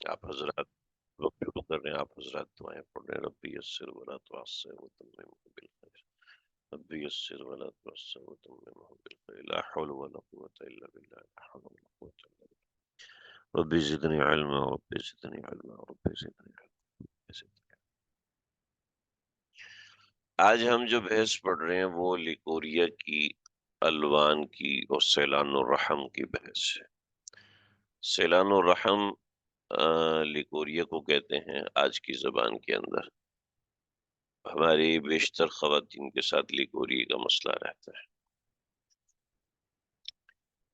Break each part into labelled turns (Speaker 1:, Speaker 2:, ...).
Speaker 1: آپ حضرات وقت شروع کر رہے ہیں، آپ حضرات دعائیں پڑھ رہے ہیں، ربی یسر ولا تعسر وتمم بالخیر، ربی یسر ولا تعسر وتمم بالخیر، لا حول ولا قوة الا بالله، لا حول ولا قوة الا بالله، ربی زدنی علما، ربی زدنی علما، ربی زدنی علما، ربی زدنی علما۔ آج ہم جو بحث پڑھ رہے ہیں وہ لیکوریا کی، الوان کی اور سیلان الرحم کی بحث ہے۔ سیلان الرحم لیکوریا کو کہتے ہیں آج کی زبان کے اندر۔ ہماری بیشتر خواتین کے ساتھ لیکوریا کا مسئلہ رہتا ہے۔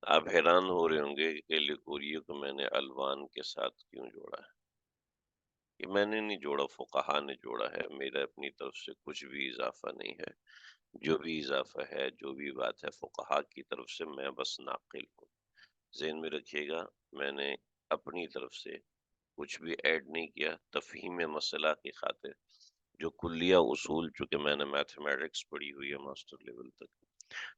Speaker 1: آپ حیران ہو رہے ہوں گے کہ لیکوریا کو میں نے الوان کے ساتھ کیوں جوڑا ہے۔ یہ میں نے نہیں جوڑا، فقہا نے جوڑا ہے، میرا اپنی طرف سے کچھ بھی اضافہ نہیں ہے۔ جو بھی اضافہ ہے، جو بھی بات ہے، فقہا کی طرف سے میں بس ناقل ہوں۔ ذہن میں رکھیے گا، میں نے اپنی طرف سے کچھ بھی ایڈ نہیں کیا، تفہیم مسئلہ کی خاطر۔ جو کلیہ اصول، چونکہ میں نے میتھمیٹکس پڑھی ہوئی ہے ماسٹر لیول تک،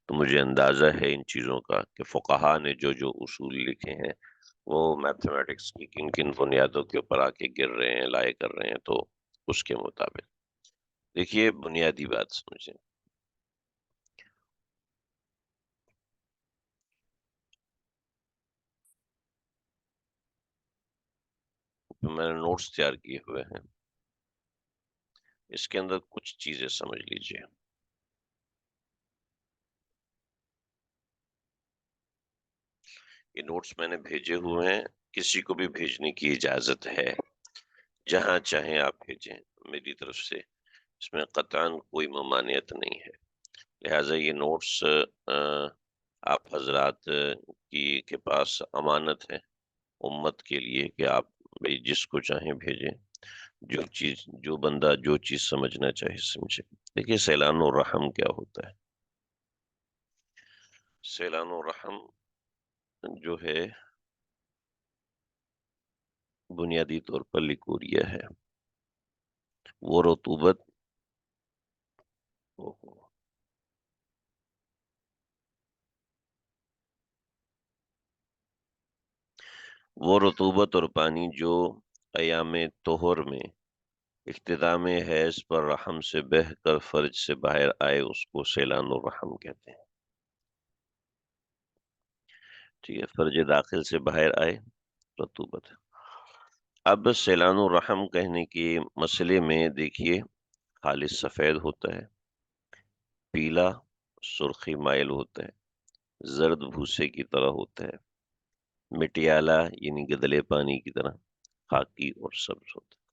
Speaker 1: تو مجھے اندازہ ہے ان چیزوں کا کہ فقہا نے جو جو اصول لکھے ہیں وہ میتھمیٹکس کی کن کن بنیادوں کے اوپر آ کے گر رہے ہیں، لائے کر رہے ہیں، تو اس کے مطابق دیکھیے بنیادی بات سمجھیں۔ میں نے نوٹس تیار کیے ہوئے ہیں، اس کے اندر کچھ چیزیں سمجھ لیجئے۔ یہ نوٹس میں نے بھیجے ہوئے ہیں، کسی کو بھی بھیجنے کی اجازت ہے، جہاں چاہیں آپ بھیجیں، میری طرف سے اس میں قطعاً کوئی ممانعت نہیں ہے۔ لہٰذا یہ نوٹس آپ حضرات کے پاس امانت ہے امت کے لیے کہ آپ بھائی جس کو چاہیں بھیجیں، جو بندہ جو چیز سمجھنا چاہے سمجھے۔ دیکھیے سیلان الرحم کیا ہوتا ہے۔ سیلان الرحم جو ہے بنیادی طور پر لیکوریا ہے۔ وہ رطوبت وہ رطوبت اور پانی جو ایام طہر میں اختتام حیض پر رحم سے بہہ کر فرج سے باہر آئے، اس کو سیلان الرحم کہتے ہیں۔ ٹھیک ہے، فرج داخل سے باہر آئے رطوبت۔ اب سیلان الرحم کہنے کے مسئلے میں دیکھیے، خالص سفید ہوتا ہے، پیلا سرخی مائل ہوتا ہے، زرد بھوسے کی طرح ہوتا ہے، مٹیالہ یعنی گدلے پانی کی طرح خاکی اور سبز ہوتا ہے۔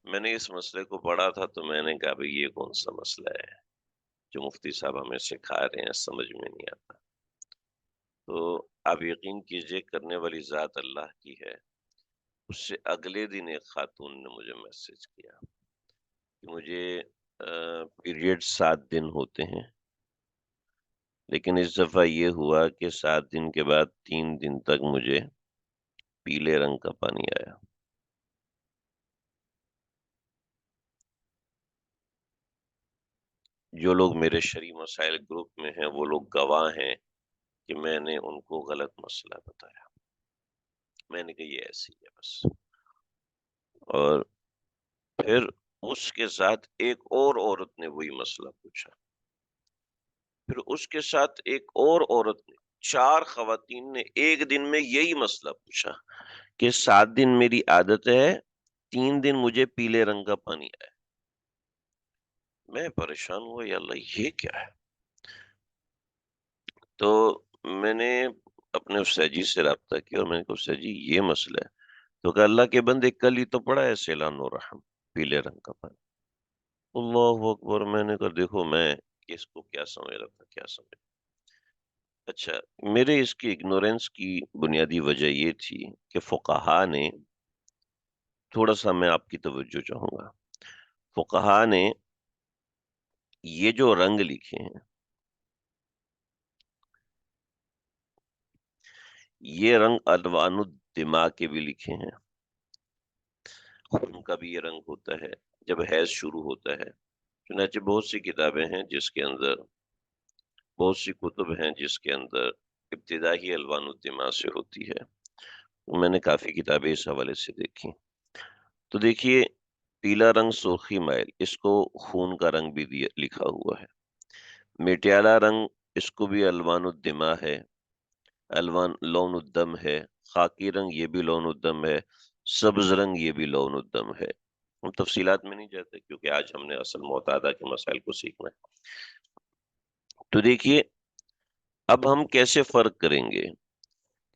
Speaker 1: میں نے اس مسئلے کو پڑھا تھا تو میں نے کہا بھئی یہ کون سا مسئلہ ہے جو مفتی صاحب ہمیں سکھا رہے ہیں، سمجھ میں نہیں آتا۔ تو آپ یقین کیجئے کرنے والی ذات اللہ کی ہے۔ اس سے اگلے دن ایک خاتون نے مجھے میسج کیا کہ مجھے پیریڈ 7 دن ہوتے ہیں، لیکن اس دفعہ یہ ہوا کہ 7 دن کے بعد 3 دن تک مجھے پیلے رنگ کا پانی آیا۔ جو لوگ میرے شرعی مسائل گروپ میں ہیں وہ لوگ گواہ ہیں کہ میں نے ان کو غلط مسئلہ بتایا۔ میں نے کہا یہ ایسی ہے بس۔ اور پھر اس کے ساتھ ایک اور عورت نے وہی مسئلہ پوچھا، پھر اس کے ساتھ ایک اور عورت نے، 4 خواتین نے ایک دن میں یہی مسئلہ پوچھا کہ 7 دن میری عادت ہے، 3 دن مجھے پیلے رنگ کا پانی آیا۔ میں پریشان ہوا، یا اللہ یہ کیا ہے؟ تو میں نے اپنے استاد جی سے رابطہ کیا اور میں نے کہا استاد جی یہ مسئلہ ہے، تو کہ اللہ کے بندے کل ہی تو پڑا ہے سیلان الرحم، پیلے رنگ کا پانی۔ اللہ اکبر، میں نے کہا دیکھو میں اس کو کیا سمجھ رہا تھا، کیا سمجھ۔ اچھا، میرے اس کی اگنورینس کی بنیادی وجہ یہ تھی کہ فقہا نے، تھوڑا سا میں آپ کی توجہ چاہوں گا، فقہا نے یہ جو رنگ لکھے ہیں، یہ رنگ الوان الدماء کے بھی لکھے ہیں، خون کا بھی یہ رنگ ہوتا ہے جب حیض شروع ہوتا ہے۔ چنانچہ بہت سی کتابیں ہیں جس کے اندر، بہت سی کتب ہیں جس کے اندر ابتدا ہی الوان الدماء سے ہوتی ہے، میں نے کافی کتابیں اس حوالے سے دیکھی. تو دیکھیے، پیلا رنگ سرخی مائل، اس کو خون کا رنگ بھی لکھا ہوا ہے. میٹیالا رنگ، اس کو بھی الوان الدماء ہے، الوان لون الدم ہے. خاکی رنگ، یہ بھی لون الدم ہے. سبز رنگ، یہ بھی لون الدم ہے. ہم تفصیلات میں نہیں جاتے کیونکہ آج ہم نے اصل معتادہ کے مسائل کو سیکھنا ہے. تو دیکھیے، اب ہم کیسے فرق کریں گے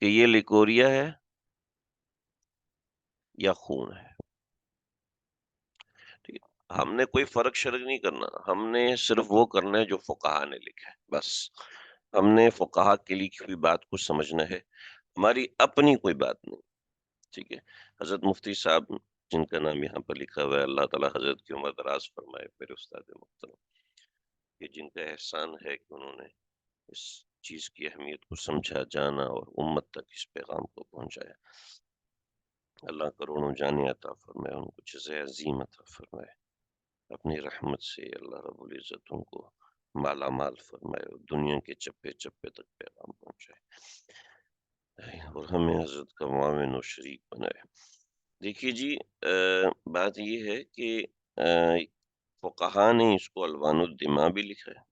Speaker 1: کہ یہ لیکوریا ہے یا خون ہے. ٹھیک ہے، ہم نے کوئی فرق شرق نہیں کرنا، ہم نے صرف وہ کرنا ہے جو فقہا نے لکھا ہے بس. ہم نے فقہا کے لکھی ہوئی بات کو سمجھنا ہے، ہماری اپنی کوئی بات نہیں. ٹھیک ہے. حضرت مفتی صاحب، جن کا نام یہاں پر لکھا ہوا ہے، اللہ تعالیٰ حضرت کی عمر دراز فرمائے، میرے استاد محترم، کہ جن کا احسان ہے کہ انہوں نے اس چیز کی اہمیت کو سمجھا، جانا اور امت تک اس پیغام کو پہنچایا. اللہ کروڑوں جانے عطا فرمائے، ان کو جزائے عظیم عطا فرمائے. اپنی رحمت سے اللہ رب العزت ان کو مالا مال فرمائے اور دنیا کے چپے چپے تک پیغام پہنچائے اور ہمیں حضرت کا معاون و شریک بنائے. دیکھیے جی، بات یہ ہے کہ فقہا نے اس کو الوان الدماء بھی لکھا ہے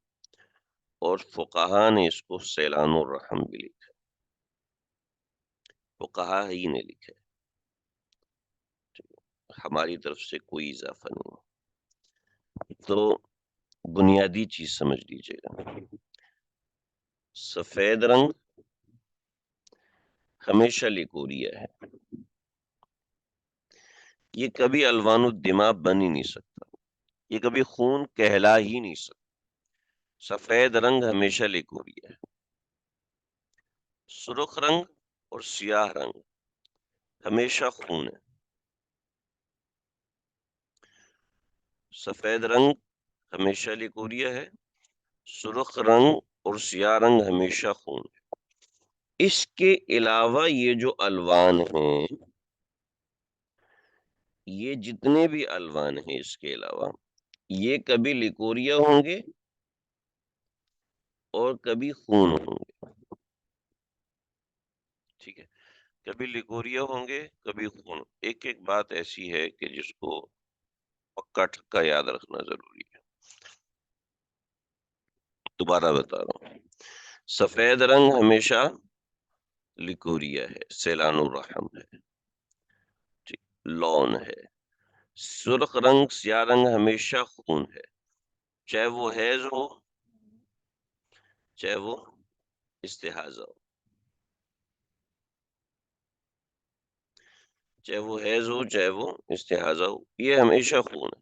Speaker 1: اور فقہا نے اس کو سیلان الرحم بھی لکھا ہے. فقہا ہی نے لکھا ہے، ہماری طرف سے کوئی اضافہ نہیں. تو بنیادی چیز سمجھ لیجیے گا، سفید رنگ ہمیشہ لیکوریا ہے، یہ کبھی الوان الدماء بن ہی نہیں سکتا، یہ کبھی خون کہلا ہی نہیں سکتا. سفید رنگ ہمیشہ لیکوریا ہے. سرخ رنگ اور سیاہ رنگ ہمیشہ خون ہے. سفید رنگ ہمیشہ لیکوریا ہے، سرخ رنگ اور سیاہ رنگ ہمیشہ خون ہے. اس کے علاوہ یہ جو الوان ہیں، یہ جتنے بھی الوان ہیں اس کے علاوہ، یہ کبھی لیکوریا ہوں گے اور کبھی خون ہوں گے. ٹھیک ہے، کبھی لیکوریا ہوں گے، کبھی خون. ایک ایک بات ایسی ہے کہ جس کو پکا ٹھکا یاد رکھنا ضروری ہے. دوبارہ بتا رہا ہوں، سفید رنگ ہمیشہ لیکوریا ہے، سیلان الرحم ہے، لون ہے. سرخ رنگ سیاہ رنگ ہمیشہ خون ہے، چاہے وہ حیض ہو چاہے وہ استحاضہ ہو. چاہے وہ حیض ہو چاہے وہ استحاضہ ہو، یہ ہمیشہ خون ہے.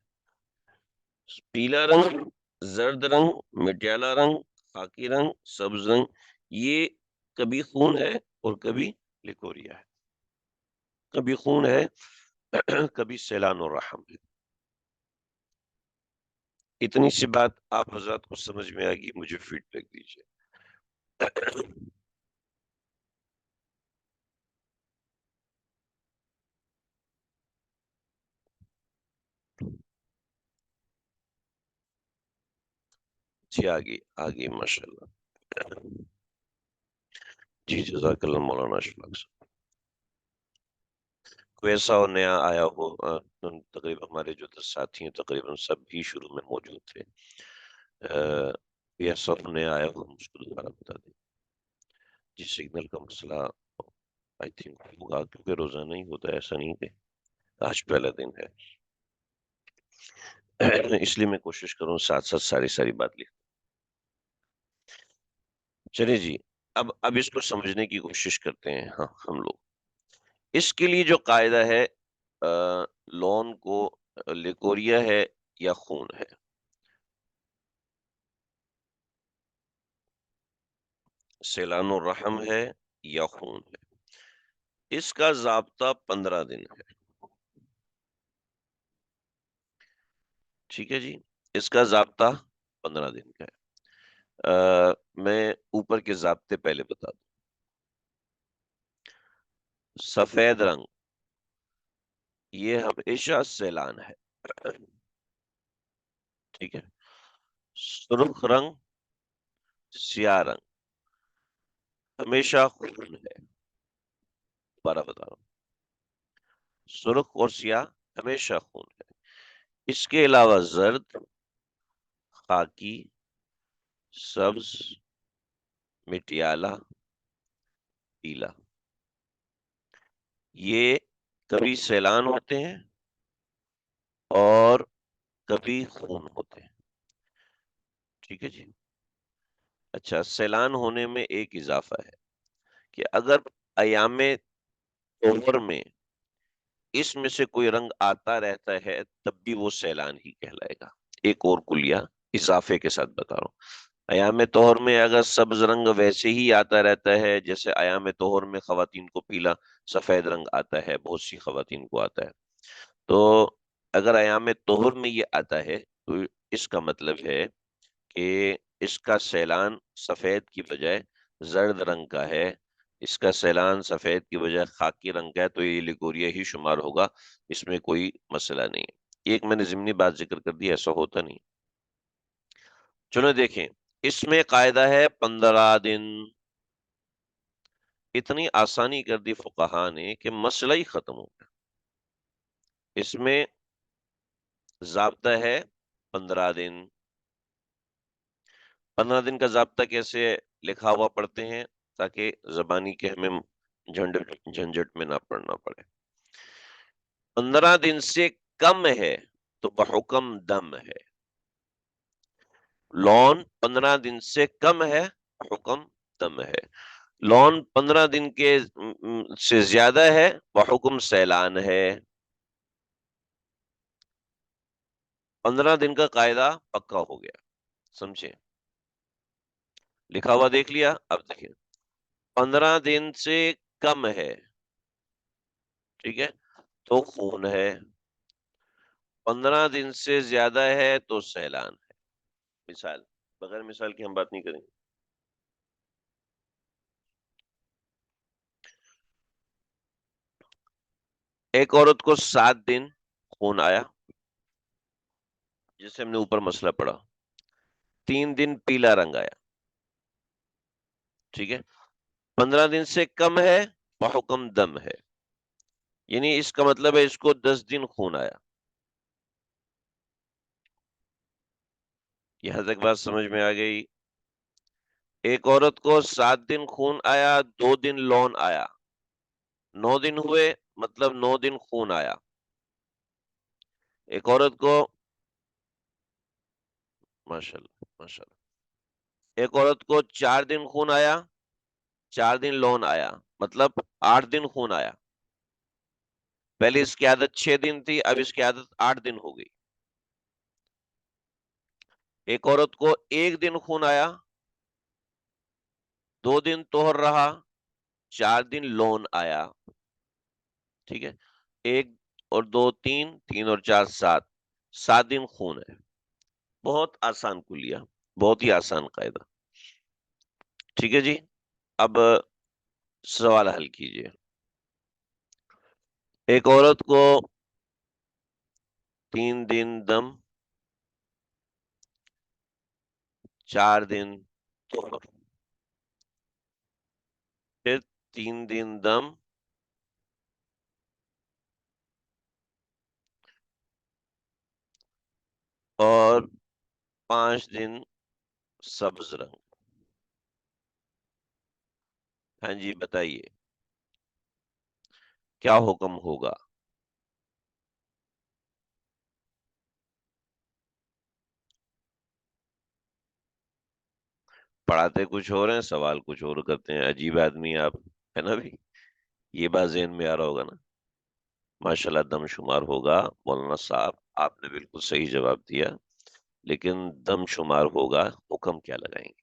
Speaker 1: پیلا رنگ، زرد رنگ، مٹیالہ رنگ، خاکی رنگ، سبز رنگ، یہ کبھی خون ہے اور کبھی لیکوریا ہے. کبھی خون ہے، کبھی سیلان الرحم ہے. اتنی سی بات آپ حضرات کو سمجھ میں آ گئی، مجھے فیڈ بیک دیجیے. جی آگے آگے، ماشاء اللہ. جی جزاک اللہ مولانا اشفاق صاحب. کوئی ایسا اور نیا آیا ہو، تقریباً ہمارے جو ساتھی ہیں تقریباً سب بھی شروع میں موجود تھے. کوئی ایسا اور نیا آیا ہو، مجھ کو دوبارہ بتا دیں. جی سگنل کا مسئلہ آئی تھنک ہوگا کیونکہ روزانہ ہی ہوتا ہے، ایسا نہیں کہ آج پہلا دن ہے. اس لیے میں کوشش کروں ساتھ ساتھ ساری بات لکھ. چلے جی، اب اس کو سمجھنے کی کوشش کرتے ہیں. ہاں ہم لوگ اس کے لیے جو قاعدہ ہے، لون کو لیکوریا ہے یا خون ہے. سیلان الرحم ہے یا خون ہے. اس کا ضابطہ 15 دن ہے. ٹھیک ہے جی، اس کا ضابطہ 15 دن کا ہے. میں اوپر کے ضابطے پہلے بتا دوں. سفید رنگ یہ ہمیشہ سیلان ہے. ٹھیک ہے. سرخ رنگ، سیاہ رنگ ہمیشہ خون ہے. دوبارہ بتا رہا ہوں، سرخ اور سیاہ ہمیشہ خون ہے، اس کے علاوہ زرد، خاکی، سبز، مٹیالہ، پیلا، یہ کبھی سیلان ہوتے ہیں اور کبھی خون ہوتے ہیں، ٹھیک ہے جی۔ اچھا، سیلان ہونے میں ایک اضافہ ہے کہ اگر ایام طہر میں اس میں سے کوئی رنگ آتا رہتا ہے تب بھی وہ سیلان ہی کہلائے گا۔ ایک اور کلیہ اضافے کے ساتھ بتا رہا ہوں، ایام طہر میں اگر سبز رنگ ویسے ہی آتا رہتا ہے جیسے ایام طہر میں خواتین کو پیلا سفید رنگ آتا ہے، بہت سی خواتین کو آتا ہے، تو اگر ایام طہر میں یہ آتا ہے تو اس کا مطلب ہے کہ اس کا سیلان سفید کی بجائے زرد رنگ کا ہے، اس کا سیلان سفید کی بجائے خاکی رنگ کا ہے، تو یہ لیگوریا ہی شمار ہوگا، اس میں کوئی مسئلہ نہیں ہے۔ ایک میں نے ضمنی بات ذکر کر دی، ایسا ہوتا نہیں۔ چلو دیکھیں، اس میں قاعدہ ہے 15 دن، اتنی آسانی کر دی فقہا نے کہ مسئلہ ہی ختم ہو گیا۔ اس میں ضابطہ ہے 15 دن۔ 15 دن کا ضابطہ کیسے لکھا ہوا پڑھتے ہیں تاکہ زبانی کے ہمیں جھنجٹ میں نہ پڑنا پڑے۔ 15 دن سے کم ہے تو بحکم دم ہے، لون 15 دن سے کم ہے، حکم دم ہے۔ لون 15 دن کے سے زیادہ ہے، بحکم سیلان ہے۔ 15 دن کا قاعدہ پکا ہو گیا، سمجھے؟ لکھا ہوا دیکھ لیا، اب دیکھیں 15 دن سے کم ہے، ٹھیک ہے، تو خون ہے، 15 دن سے زیادہ ہے تو سیلان ہے۔ مثال، بغیر مثال کی ہم بات نہیں کریں گے۔ ایک عورت کو 7 دن خون آیا، جسے ہم نے اوپر مسئلہ پڑھا، 3 دن پیلا رنگ آیا، ٹھیک ہے، 15 دن سے کم ہے، بحکم دم ہے، یعنی اس کا مطلب ہے اس کو 10 دن خون آیا۔ یہاں تک بات سمجھ میں آ گئی؟ ایک عورت کو 7 دن خون آیا، 2 دن لون آیا، 9 دن ہوئے، مطلب 9 دن خون آیا۔ ایک عورت کو، ماشاء اللہ ماشاء اللہ، ایک عورت کو 4 دن خون آیا، 4 دن لون آیا، مطلب 8 دن خون آیا۔ پہلے اس کی عادت 6 دن تھی، اب اس کی عادت 8 دن ہو گئی۔ ایک عورت کو 1 دن خون آیا، 2 دن طہر رہا، 4 دن لون آیا، ٹھیک ہے، 1 اور 2 3، 3 اور 4 7، 7 دن خون ہے۔ بہت آسان کلیہ، بہت ہی آسان قاعدہ، ٹھیک ہے جی۔ اب سوال حل کیجئے۔ ایک عورت کو 3 دن دم، 4 دن طہر، پھر 3 دن دم، اور 5 دن سبز رنگ۔ ہاں جی بتائیے کیا حکم ہوگا؟ پڑھاتے کچھ اور ہیں، سوال کچھ اور کرتے ہیں، عجیب آدمی آپ، ہے نا بھی؟ یہ بات ذہن میں آ رہا ہوگا نا؟ ماشاءاللہ دم شمار ہوگا مولانا صاحب، آپ نے بالکل صحیح جواب دیا، لیکن دم شمار ہوگا، حکم کیا لگائیں گے؟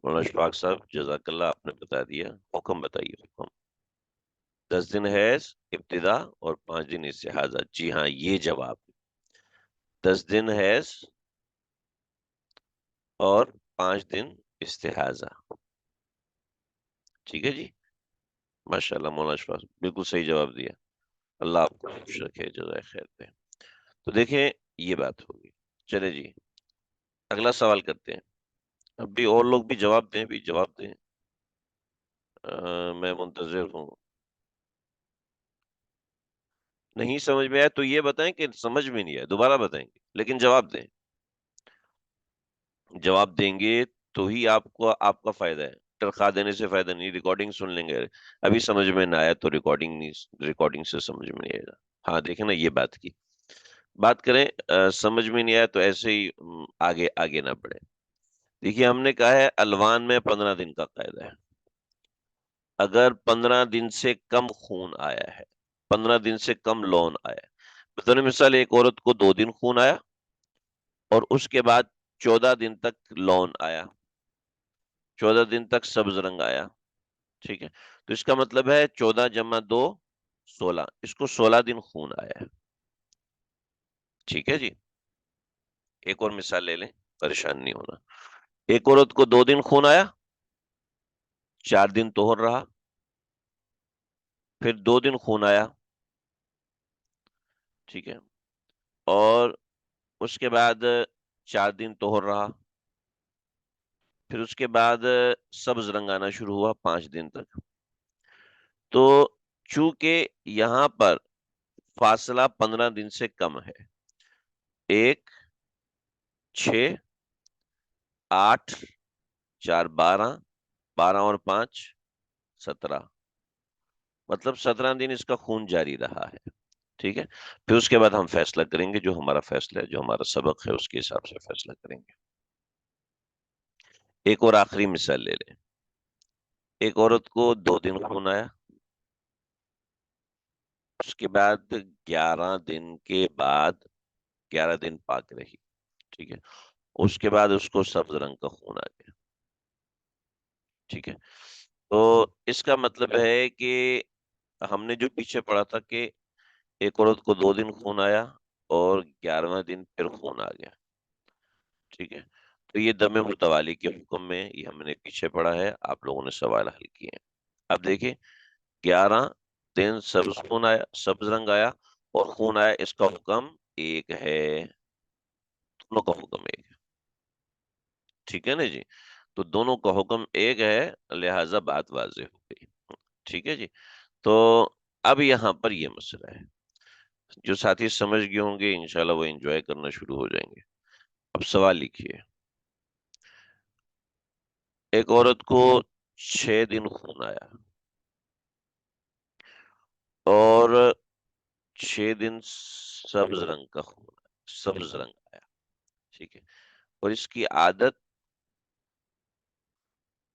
Speaker 1: مولانا اشفاق صاحب جزاک اللہ، آپ نے بتا دیا، حکم بتائیے، حکم۔ 10 دن حیض ابتدا اور 5 دن استحاضہ، جی ہاں یہ جواب، 10 دن حیض اور 5 دن استحاضہ، ٹھیک ہے جی۔ ماشاءاللہ مولانا اشفاق بالکل صحیح جواب دیا، اللہ آپ کو خوش رکھے، جزائے خیر دے۔ تو دیکھیں یہ بات ہوگی، چلے جی اگلا سوال کرتے ہیں۔ ابھی اور لوگ بھی جواب دیں، بھی جواب دیں، میں منتظر ہوں۔ نہیں سمجھ میں آیا تو یہ بتائیں کہ سمجھ میں نہیں آیا، دوبارہ بتائیں گے لیکن جواب دیں۔ جواب دیں گے تو ہی آپ کو آپ کا فائدہ ہے، تنخواہ دینے سے فائدہ نہیں، ریکارڈنگ سن لیں گے۔ ابھی سمجھ میں نہ آیا تو ریکارڈنگ نہیں، ریکارڈنگ سے سمجھ میں نہیں آئے گا۔ ہاں دیکھیں نا، یہ بات کی بات کریں، سمجھ میں نہیں آیا تو ایسے ہی آگے آگے نہ بڑھے۔ دیکھیے ہم نے کہا ہے الوان میں 15 دن کا قاعدہ ہے۔ اگر 15 دن سے کم خون آیا ہے، 15 دن سے کم لون آیا ہے، مثلا مثال ایک عورت کو 2 دن خون آیا اور اس کے بعد 14 دن تک لون آیا، 14 دن تک سبز رنگ آیا، ٹھیک ہے، تو اس کا مطلب ہے 14 × 2 16، اس کو 16 دن خون آیا ہے، ٹھیک ہے جی۔ ایک اور مثال لے لیں، پریشان نہیں ہونا۔ ایک عورت کو 2 دن خون آیا، 4 دن طہر رہا، پھر 2 دن خون آیا، ٹھیک ہے، اور اس کے بعد 4 دن طہر رہا، پھر اس کے بعد سبز رنگ آنا شروع ہوا 5 دن تک۔ تو چونکہ یہاں پر فاصلہ 15 دن سے کم ہے، 1، 6، 8، 4، 12، 12 اور 5، 17، مطلب 17 دن اس کا خون جاری رہا ہے، ٹھیک ہے۔ پھر اس کے بعد ہم فیصلہ کریں گے، جو ہمارا فیصلہ ہے، جو ہمارا سبق ہے، اس کے حساب سے فیصلہ کریں گے۔ ایک اور آخری مثال لے لیں۔ ایک عورت کو 2 دن خون آیا، اس کے بعد 11 دن کے بعد 11 دن پاک رہی، ٹھیک ہے، اس کے بعد اس کو سبز رنگ کا خون آ گیا، ٹھیک ہے۔ تو اس کا مطلب ہے کہ ہم نے جو پیچھے پڑھا تھا کہ ایک عورت کو 2 دن خون آیا اور 11واں دن پھر خون آ گیا، ٹھیک ہے، تو یہ دم متوالی کے حکم میں یہ ہم نے پیچھے پڑھا ہے، آپ لوگوں نے سوال حل کیے ہیں۔ اب دیکھیں 11 دن سبز خون آیا، سبز رنگ آیا اور خون آیا، اس کا حکم ایک ہے، دونوں کا حکم ایک ہے، ٹھیک ہے نا جی۔ تو دونوں کا حکم ایک ہے، لہذا بات واضح ہو گئی، ٹھیک ہے جی۔ تو اب یہاں پر یہ مسئلہ ہے، جو ساتھی سمجھ گئے ہوں گے انشاءاللہ وہ انجوائے کرنا شروع ہو جائیں گے۔ اب سوال لکھیے۔ ایک عورت کو 6 دن خون آیا اور 6 دن سبز رنگ کا خون آیا، سبز رنگ آیا، ٹھیک ہے، اور اس کی عادت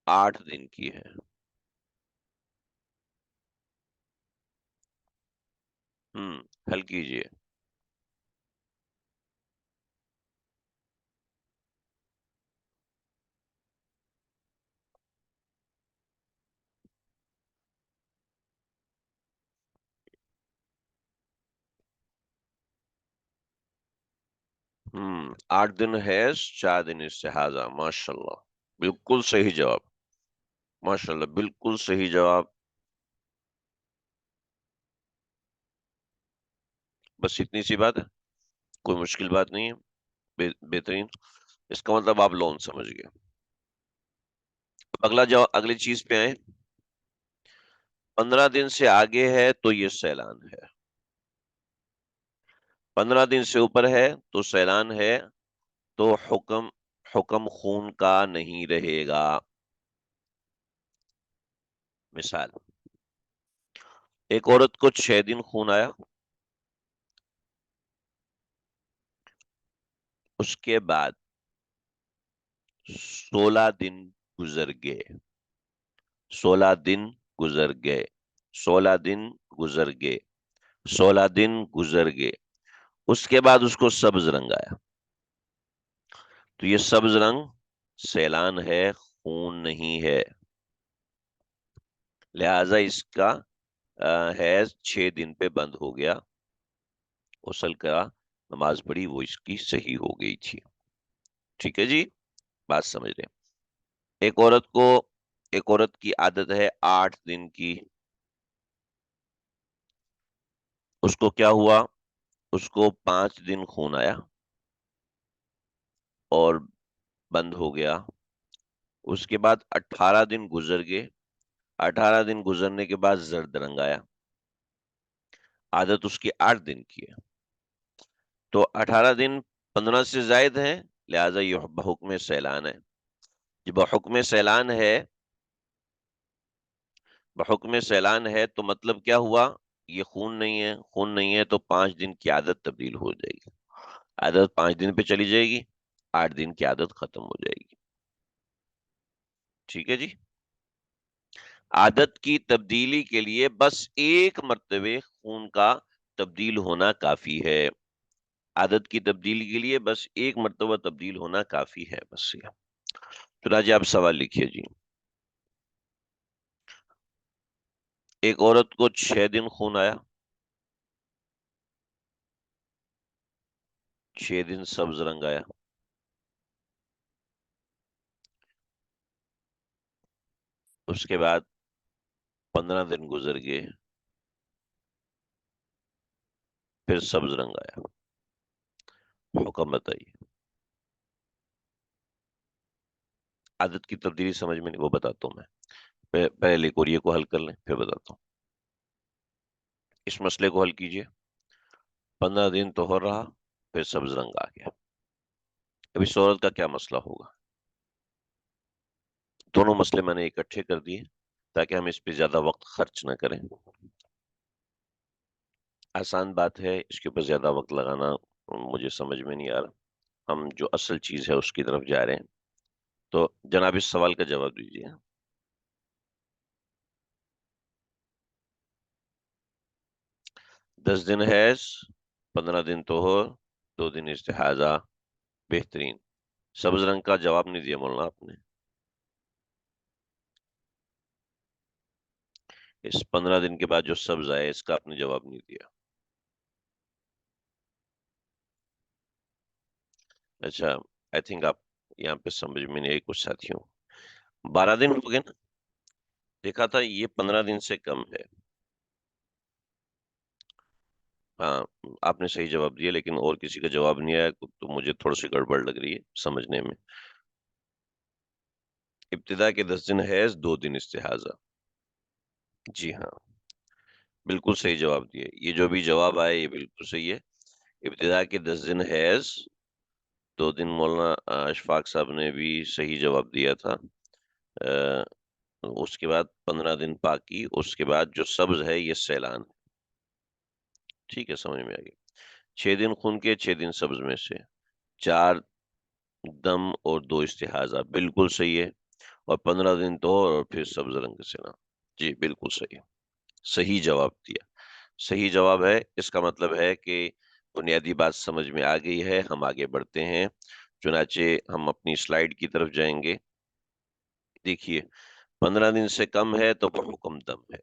Speaker 1: 8 دن کی ہے۔ حل کیجئے۔ 8 دن حیض، 4 دن استحاضہ، ماشاء اللہ، بالکل صحیح جواب، ماشاء اللہ بالکل صحیح جواب۔ بس اتنی سی بات ہے، کوئی مشکل بات نہیں ہے، بہترین، اس کا مطلب آپ لون سمجھ گئے۔ اگلا جواب، اگلی چیز پہ آئیں۔ 15 دن سے آگے ہے تو یہ سیلان ہے، 15 دن سے اوپر ہے تو سیلان ہے، تو حکم حکم خون کا نہیں رہے گا۔ مثال، ایک عورت کو 6 دن خون آیا، اس کے بعد 16 دن گزر گئے، 16 دن گزر گئے، 16 دن گزر گئے، 16 دن گزر گئے، اس کے بعد اس کو سبز رنگ آیا، تو یہ سبز رنگ سیلان ہے، خون نہیں ہے، لہذا اس کا حیض 6 دن پہ بند ہو گیا، غسل کا، نماز پڑھی، وہ اس کی صحیح ہو گئی تھی، ٹھیک ہے جی، بات سمجھ رہے ہیں۔ ایک عورت کو، ایک عورت کی عادت ہے 8 دن کی، اس کو کیا ہوا، اس کو 5 دن خون آیا اور بند ہو گیا، اس کے بعد 18 دن گزر گئے، 18 دن گزرنے کے بعد زرد رنگ آیا، عادت اس کی 8 دن کی ہے، تو 18 دن 15 سے زائد ہیں، لہذا یہ بحکم سیلان ہے۔ جب بحکم سیلان ہے تو مطلب کیا ہوا؟ یہ خون نہیں ہے، خون نہیں ہے تو 5 دن کی عادت تبدیل ہو جائے گی، عادت 5 دن پہ چلی جائے گی، 8 دن کی عادت ختم ہو جائے گی۔ ٹھیک ہے جی، عادت کی تبدیلی کے لیے بس ایک مرتبہ خون کا تبدیل ہونا کافی ہے، عادت کی تبدیلی کے لیے بس ایک مرتبہ تبدیل ہونا کافی ہے، بس یہ۔ چنانچہ آپ سوال لکھیے جی، ایک عورت کو 6 دن خون آیا، 6 دن سبز رنگ آیا، اس کے بعد 15 دن گزر گئے، پھر سبز رنگ آیا، حکم بتائیے۔ عادت کی تبدیلی سمجھ میں نہیں، وہ بتاتا ہوں میں، پہلے کوریے کو حل کر لیں پھر بتاتا ہوں۔ اس مسئلے کو حل کیجئے، 15 دن تو ہو رہا، پھر سبز رنگ آ گیا، ابھی اس عورت کا کیا مسئلہ ہوگا؟ دونوں مسئلے میں نے اکٹھے کر دیے تاکہ ہم اس پہ زیادہ وقت خرچ نہ کریں۔ آسان بات ہے، اس کے اوپر زیادہ وقت لگانا مجھے سمجھ میں نہیں آ رہا، ہم جو اصل چیز ہے اس کی طرف جا رہے ہیں۔ تو جناب اس سوال کا جواب دیجیے۔ 10 دن حیض، 15 دن طہور، 2 دن استحاضہ، بہترین۔ سبز رنگ کا جواب نہیں دیا مولانا آپ نے، اس 15 دن کے بعد جو سبز آئے اس کا آپ نے جواب نہیں دیا۔ اچھا، آئی تھنک آپ یہاں پہ سمجھ میں نہیں آئی کچھ ساتھیوں، 12 دن ہو گئے نا، دیکھا تھا یہ 15 دن سے کم ہے، ہاں آپ نے صحیح جواب دیا، لیکن اور کسی کا جواب نہیں آیا تو مجھے تھوڑا سی گڑبڑ لگ رہی ہے سمجھنے میں۔ ابتدا کے 10 دن حیض، 2 دن استحاضہ، جی ہاں بالکل صحیح جواب دیا، یہ جو بھی جواب آئے یہ بالکل صحیح ہے۔ ابتدا کے 10 دن حیض، 2 دن مولانا اشفاق صاحب نے بھی صحیح جواب دیا تھا، اس کے بعد 15 دن پاکی، اس کے بعد جو سبز ہے یہ سیلان، ٹھیک ہے سمجھ میں آ گیا۔ 6 دن خون کے، 6 دن سبز میں سے، 4 دم اور 2 استحاضہ، بالکل صحیح ہے، اور 15 دن تو اور پھر سبز رنگ سے نا، جی بالکل صحیح، صحیح جواب دیا، صحیح جواب ہے، اس کا مطلب ہے کہ بنیادی بات سمجھ میں آ گئی ہے، ہم آگے بڑھتے ہیں۔ چنانچہ ہم اپنی سلائیڈ کی طرف جائیں گے، دیکھیے 15 دن سے کم ہے تو حکم دم ہے،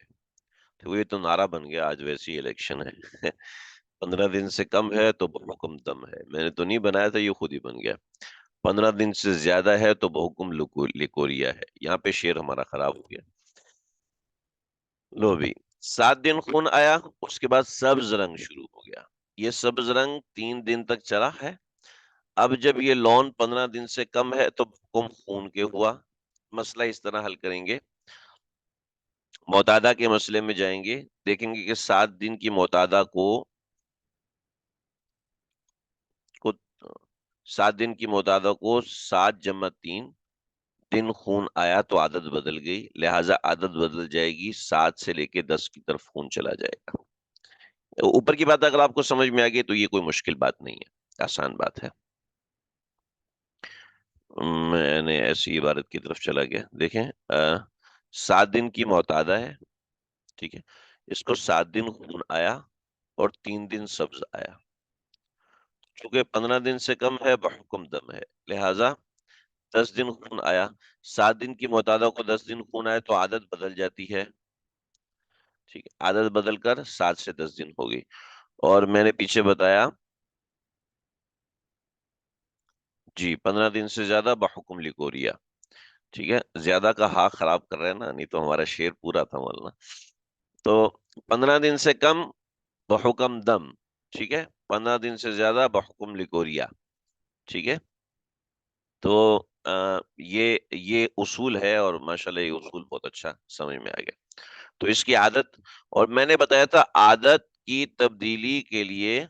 Speaker 1: تو یہ تو نعرہ بن گیا، آج ویسی الیکشن ہے 15 دن سے کم ہے تو حکم دم ہے، میں نے تو نہیں بنایا تھا، یہ خود ہی بن گیا۔ 15 دن سے زیادہ ہے تو بحکم لکوریا ہے، یہاں پہ شعر ہمارا خراب ہو گیا۔ لو بھی 7 دن خون آیا، اس کے بعد سبز رنگ شروع ہو گیا، یہ سبز رنگ 3 دن تک چلا ہے، اب جب یہ لون 15 دن سے کم ہے تو حکم خون کے ہوا۔ مسئلہ اس طرح حل کریں گے، معتادہ کے مسئلے میں جائیں گے، دیکھیں گے کہ 7 دن کی معتادہ کو 7 دن کی معتادہ کو 7 × 3 دن خون آیا تو عادت بدل گئی، لہٰذا عادت بدل جائے گی، 7 سے لے کے 10 کی طرف خون چلا جائے گا۔ اوپر کی بات اگر آپ کو سمجھ میں آ گئی تو یہ کوئی مشکل بات نہیں ہے، آسان بات ہے۔ میں نے ایسی عبارت کی طرف چلا گیا، دیکھیں 7 دن کی معتادہ ہے، ٹھیک ہے، اس کو 7 دن خون آیا اور 3 دن سبز آیا، چونکہ 15 دن سے کم ہے بحکم دم ہے، لہٰذا 10 دن خون آیا، 7 دن کی معتادہ کو 10 دن خون آئے تو عادت بدل جاتی ہے، ٹھیک ہے، عادت بدل کر 7 سے 10 دن ہو گئی، اور میں نے پیچھے بتایا جی 15 دن سے زیادہ بحکم لکوریا، ٹھیک ہے، زیادہ کا ہاں خراب کر رہے ہیں نا، نہیں تو ہمارا شعر پورا تھا مولانا۔ تو 15 دن سے کم بحکم دم، ٹھیک ہے، 15 دن سے زیادہ بحکم لکوریا، ٹھیک ہے، تو یہ اصول ہے، اور ماشاءاللہ یہ اصول بہت اچھا سمجھ میں آ گیا. تو اس کی عادت، اور میں نے بتایا تھا عادت کی تبدیلی کے لیے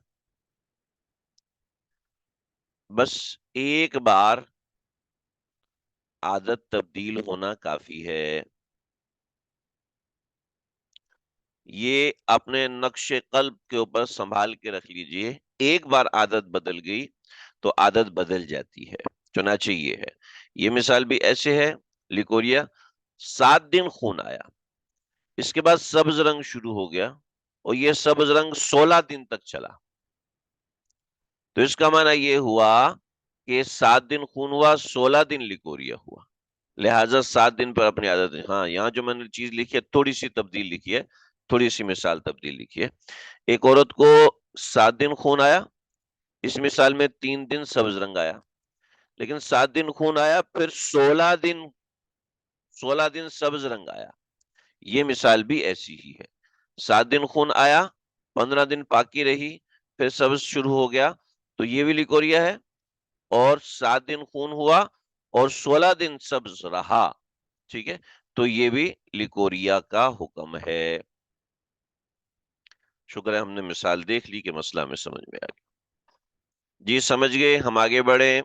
Speaker 1: بس ایک بار عادت تبدیل ہونا کافی ہے. یہ اپنے نقش قلب کے اوپر سنبھال کے رکھ لیجئے. ایک بار عادت بدل گئی تو عادت بدل جاتی ہے. چنانچہ یہ ہے، یہ مثال بھی ایسے ہے. لیکوریا، 7 دن خون آیا، اس کے بعد سبز رنگ شروع ہو گیا، اور یہ سبز رنگ 16 دن تک چلا. تو اس کا معنی یہ ہوا کہ 7 دن خون ہوا، 16 دن لیکوریا ہوا. لہٰذا 7 دن پر اپنی عادت ہے. ہاں، یہاں جو میں نے چیز لکھی ہے تھوڑی سی تبدیل لکھی ہے، تھوڑی سی مثال تبدیل لکھی ہے. ایک عورت کو 7 دن خون آیا، اس مثال میں 3 دن سبز رنگ آیا. لیکن 7 دن خون آیا، پھر 16 دن سبز رنگ آیا. یہ مثال بھی ایسی ہی ہے. 7 دن خون آیا، 15 دن پاکی رہی، پھر سبز شروع ہو گیا، تو یہ بھی لیکوریا ہے. اور 7 دن خون ہوا اور 16 دن سبز رہا، ٹھیک ہے، تو یہ بھی لیکوریا کا حکم ہے. شکر ہے ہم نے مثال دیکھ لی کہ مسئلہ میں سمجھ میں آ گیا. جی سمجھ گئے، ہم آگے بڑھیں.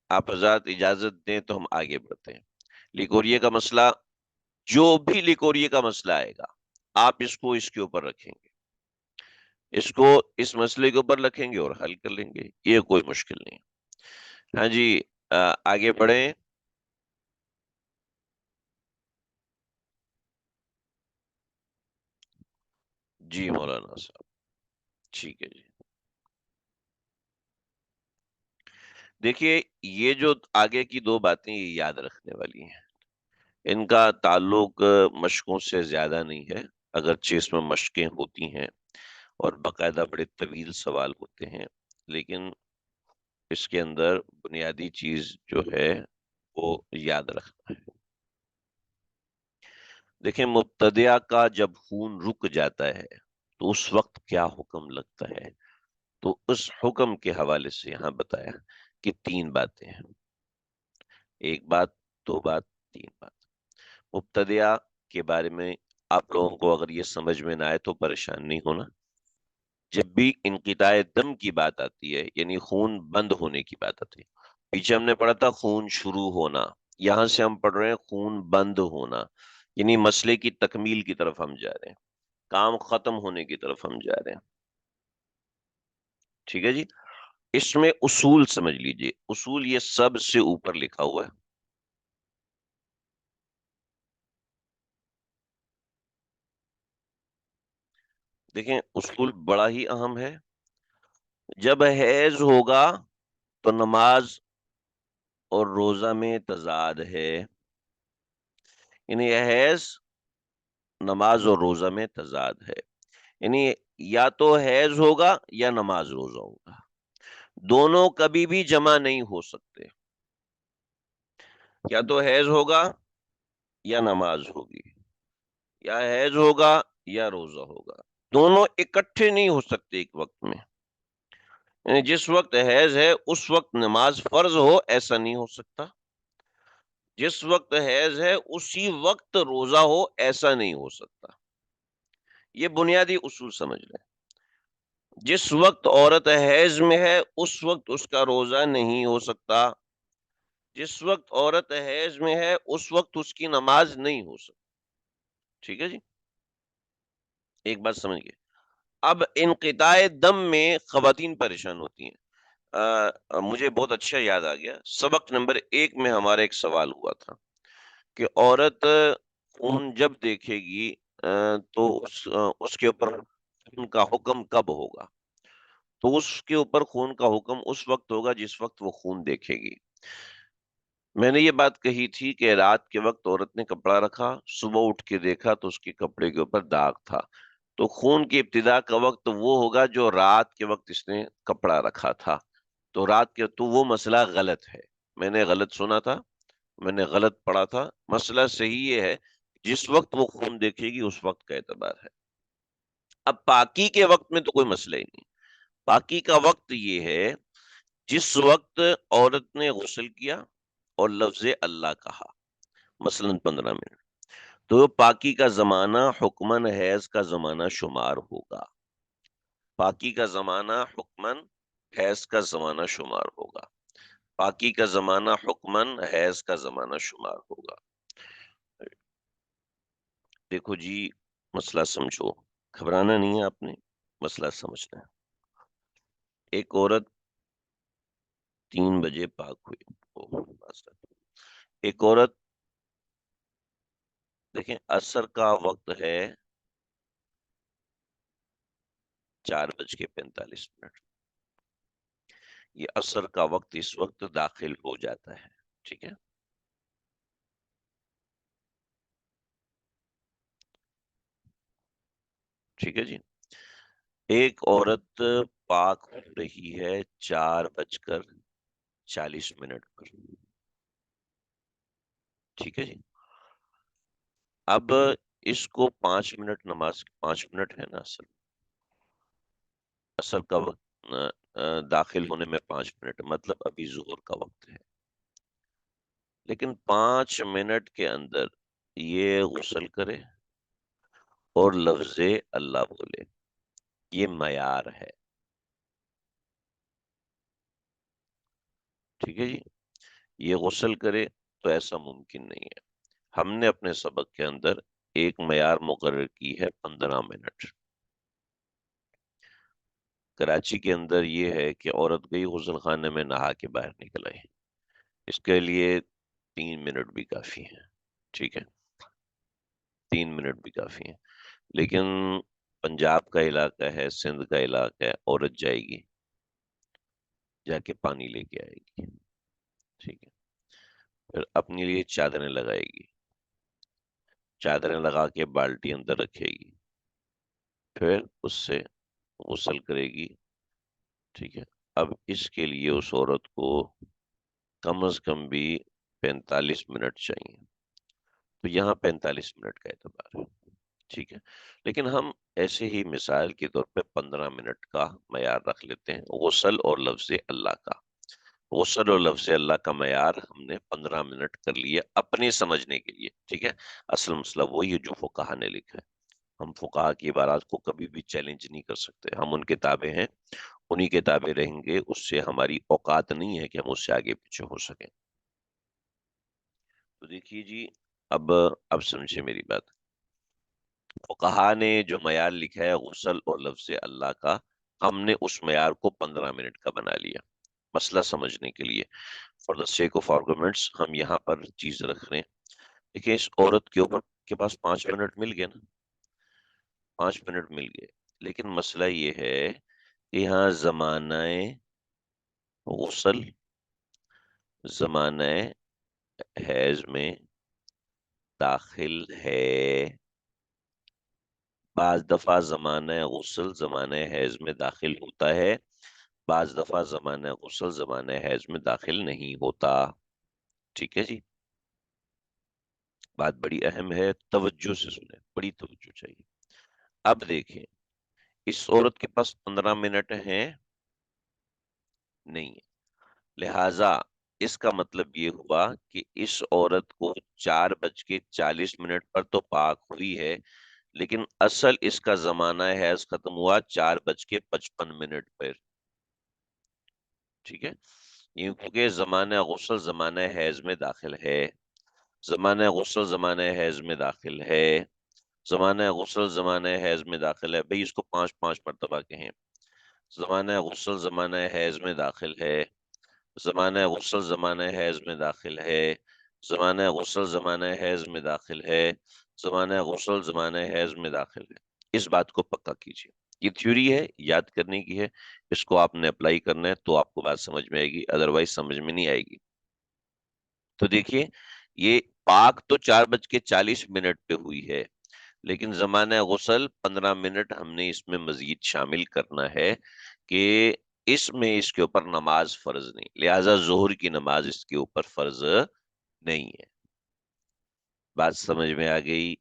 Speaker 1: آپ حضرات اجازت دیں تو ہم آگے بڑھتے ہیں. لیکوریا کا مسئلہ، جو بھی لیکوریا کا مسئلہ آئے گا، آپ اس کو اس کے اوپر رکھیں گے، اس کو اس مسئلے کے اوپر رکھیں گے اور حل کر لیں گے. یہ کوئی مشکل نہیں. ہاں جی، آگے بڑھیں. جی مولانا صاحب، ٹھیک ہے جی. دیکھیے، یہ جو آگے کی 2 باتیں یہ یاد رکھنے والی ہیں. ان کا تعلق مشقوں سے زیادہ نہیں ہے، اگرچہ اس میں مشقیں ہوتی ہیں اور باقاعدہ بڑے طویل سوال ہوتے ہیں، لیکن اس کے اندر بنیادی چیز جو ہے وہ یاد رکھنا ہے. دیکھیں، مبتدیہ کا جب خون رک جاتا ہے تو اس وقت کیا حکم لگتا ہے، تو اس حکم کے حوالے سے یہاں بتایا کہ 3 باتیں ہیں. 1 بات، 2 بات، 3 بات. مبتدیہ کے بارے میں آپ لوگوں کو اگر یہ سمجھ میں نہ آئے تو پریشان نہیں ہونا. جب بھی انقطاع دم کی بات آتی ہے، یعنی خون بند ہونے کی بات آتی ہے، پیچھے ہم نے پڑھا تھا خون شروع ہونا، یہاں سے ہم پڑھ رہے ہیں خون بند ہونا، یعنی مسئلے کی تکمیل کی طرف ہم جا رہے ہیں، کام ختم ہونے کی طرف ہم جا رہے ہیں. ٹھیک ہے جی. اس میں اصول سمجھ لیجئے، اصول یہ سب سے اوپر لکھا ہوا ہے. دیکھیں، اصول بڑا ہی اہم ہے. جب حیض ہوگا تو نماز اور روزہ میں تضاد ہے، یعنی حیض نماز اور روزہ میں تضاد ہے. یعنی یا تو حیض ہوگا یا نماز روزہ ہوگا، دونوں کبھی بھی جمع نہیں ہو سکتے. یا تو حیض ہوگا یا نماز ہوگی، یا حیض ہوگا یا روزہ ہوگا، دونوں اکٹھے نہیں ہو سکتے ایک وقت میں. یعنی جس وقت حیض ہے اس وقت نماز فرض ہو، ایسا نہیں ہو سکتا. جس وقت حیض ہے اسی وقت روزہ ہو، ایسا نہیں ہو سکتا. یہ بنیادی اصول سمجھ لیں. جس وقت عورت حیض میں ہے اس وقت اس کا روزہ نہیں ہو سکتا، جس وقت عورت حیض میں ہے اس وقت اس کی نماز نہیں ہو سکتی. ٹھیک ہے جی. ایک بات سمجھ گئے. اب انقطاع دم میں خواتین پریشان ہوتی ہیں. مجھے بہت اچھا یاد آ گیا، سبق نمبر 1 میں ہمارا ایک سوال ہوا تھا کہ عورت خون جب دیکھے گی تو اس کے اوپر خون کا حکم کب ہوگا. تو اس کے اوپر خون کا حکم اس وقت ہوگا جس وقت وہ خون دیکھے گی. میں نے یہ بات کہی تھی کہ رات کے وقت عورت نے کپڑا رکھا، صبح اٹھ کے دیکھا تو اس کے کپڑے کے اوپر داغ تھا، تو خون کی ابتدا کا وقت وہ ہوگا جو رات کے وقت اس نے کپڑا رکھا تھا. تو رات کے تو وہ مسئلہ غلط ہے، میں نے غلط سنا تھا، میں نے غلط پڑھا تھا. مسئلہ صحیح یہ ہے، جس وقت وہ خون دیکھے گی اس وقت کا اعتبار ہے. اب پاکی کے وقت میں تو کوئی مسئلہ ہی نہیں. پاکی کا وقت یہ ہے جس وقت عورت نے غسل کیا اور لفظ اللہ کہا، مثلاً 15 منٹ، تو پاکی کا زمانہ حکمن حیض کا زمانہ شمار ہوگا۔ پاکی کا زمانہ حکمن حیض کا زمانہ شمار ہوگا۔ پاکی کا زمانہ حکمن حیض کا زمانہ شمار ہوگا۔ دیکھو جی، مسئلہ سمجھو، گھبرانا نہیں ہے آپ نے، مسئلہ سمجھنا ہے۔ ایک عورت 3 بجے پاک ہوئی، ایک عورت، دیکھیں عصر کا وقت ہے 4:45۔ یہ عصر کا وقت اس وقت داخل ہو جاتا ہے، ٹھیک ہے؟ ٹھیک ہے جی۔ ایک عورت پاک ہو رہی ہے 4:40 پر، ٹھیک ہے جی۔ اب اس کو 5 منٹ نماز، 5 منٹ ہے نا اصل کا وقت، داخل ہونے میں 5 منٹ، مطلب ابھی ظہر کا وقت ہے، لیکن 5 منٹ کے اندر یہ غسل کرے اور لفظ اللہ بولے، یہ معیار ہے، ٹھیک ہے جی۔ یہ غسل کرے تو ایسا ممکن نہیں ہے۔ ہم نے اپنے سبق کے اندر ایک معیار مقرر کی ہے 15 منٹ۔ کراچی کے اندر یہ ہے کہ عورت گئی غسل خانے میں، نہا کے باہر نکل آئی، اس کے لیے 3 منٹ بھی کافی ہیں، ٹھیک ہے، 3 منٹ بھی کافی ہیں۔ لیکن پنجاب کا علاقہ ہے، سندھ کا علاقہ ہے، عورت جائے گی، جا کے پانی لے کے آئے گی، ٹھیک ہے، پھر اپنے لیے چادریں لگائے گی، چادریں لگا کے بالٹی اندر رکھے گی، پھر اس سے غسل کرے گی، ٹھیک ہے۔ اب اس کے لیے اس عورت کو کم از کم بھی 45 منٹ چاہیے، تو یہاں 45 منٹ کا اعتبار ہے، ٹھیک ہے۔ لیکن ہم ایسے ہی مثال کے طور پہ 15 منٹ کا معیار رکھ لیتے ہیں، غسل اور لفظ اللہ کا۔ غسل اور لفظ اللہ کا معیار ہم نے 15 منٹ کر لیا اپنے سمجھنے کے لیے، ٹھیک ہے۔ اصل مسئلہ وہی ہے جو فقہا نے لکھا ہے، ہم فقہا کی عبارات کو کبھی بھی چیلنج نہیں کر سکتے، ہم ان کے تابع ہیں، انہی کے تابع رہیں گے، اس سے ہماری اوقات نہیں ہے کہ ہم اس سے آگے پیچھے ہو سکیں۔ تو دیکھیے جی، اب سمجھے میری بات۔ فقہا نے جو معیار لکھا ہے غسل اور لفظ اللہ کا، ہم نے اس معیار کو 15 منٹ کا بنا لیا مسئلہ سمجھنے کے لیے۔ For the sake of arguments ہم یہاں پر چیز رکھ رہے ہیں۔ دیکھیں اس عورت کے اوپر کے پاس 5 منٹ مل گئے نا، 5 منٹ مل گئے، لیکن مسئلہ یہ ہے کہ یہاں زمانہ غسل، زمانہ حیض میں داخل ہے۔ بعض دفعہ زمانہ غسل زمانہ حیض میں داخل ہوتا ہے، بعض دفعہ زمانہ غسل زمانہ حیض میں داخل نہیں ہوتا، ٹھیک ہے جی۔ بات بڑی اہم ہے، توجہ سے سنیں، بڑی توجہ چاہیے۔ اب دیکھیں، اس عورت کے پاس 15 منٹ ہیں نہیں ہے، لہذا اس کا مطلب یہ ہوا کہ اس عورت کو 4:40 پر تو پاک ہوئی ہے، لیکن اصل اس کا زمانہ حیض ختم ہوا 4:55 پر، ٹھیک ہے۔ کیونکہ زمانہ غسل زمانہ حیض میں داخل ہے، زمانہ غسل زمانہ حیض میں داخل ہے، زمانہ غسل زمانہ حیض میں داخل ہے، بھئی اس کو 5 مرتبہ کہیں۔ زمانہ غسل زمانہ حیض میں داخل ہے، زمانہ غسل زمانہ حیض میں داخل ہے، زمانہ غسل زمانہ حیض میں داخل ہے، زمانہ غسل زمانہ حیض میں داخل ہے۔ اس بات کو پکا کیجیے، یہ تھیوری ہے، یاد کرنے کی ہے، اس کو آپ نے اپلائی کرنا ہے تو آپ کو بات سمجھ میں آئے گی، ادروائز سمجھ میں نہیں آئے گی۔ تو دیکھیے، یہ پاک تو 4:40 پہ ہوئی ہے، لیکن زمانہ غسل 15 منٹ ہم نے اس میں مزید شامل کرنا ہے کہ اس میں اس کے اوپر نماز فرض نہیں، لہذا ظہر کی نماز اس کے اوپر فرض نہیں ہے۔ بات سمجھ میں آ گئی؟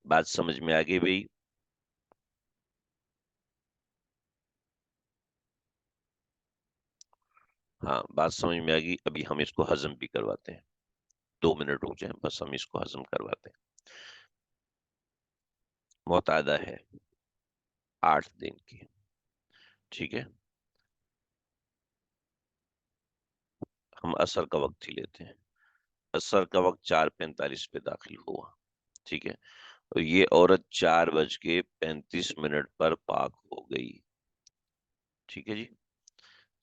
Speaker 1: بات سمجھ میں آ گئی بھائی؟ ہاں بات سمجھ میں آ گئی. ابھی ہم اس کو ہضم بھی کرواتے ہیں. 2 منٹ رک جائیں بس، ہم اس کو ہضم کرواتے ہیں. معتادہ ہے 8 دن کی. ٹھیک ہے. ہم عصر کا وقت ہی لیتے ہیں. عصر کا وقت 4:45 پہ داخل ہوا. ٹھیک ہے. تو یہ عورت 4:35 پر پاک ہو گئی. ٹھیک ہے جی.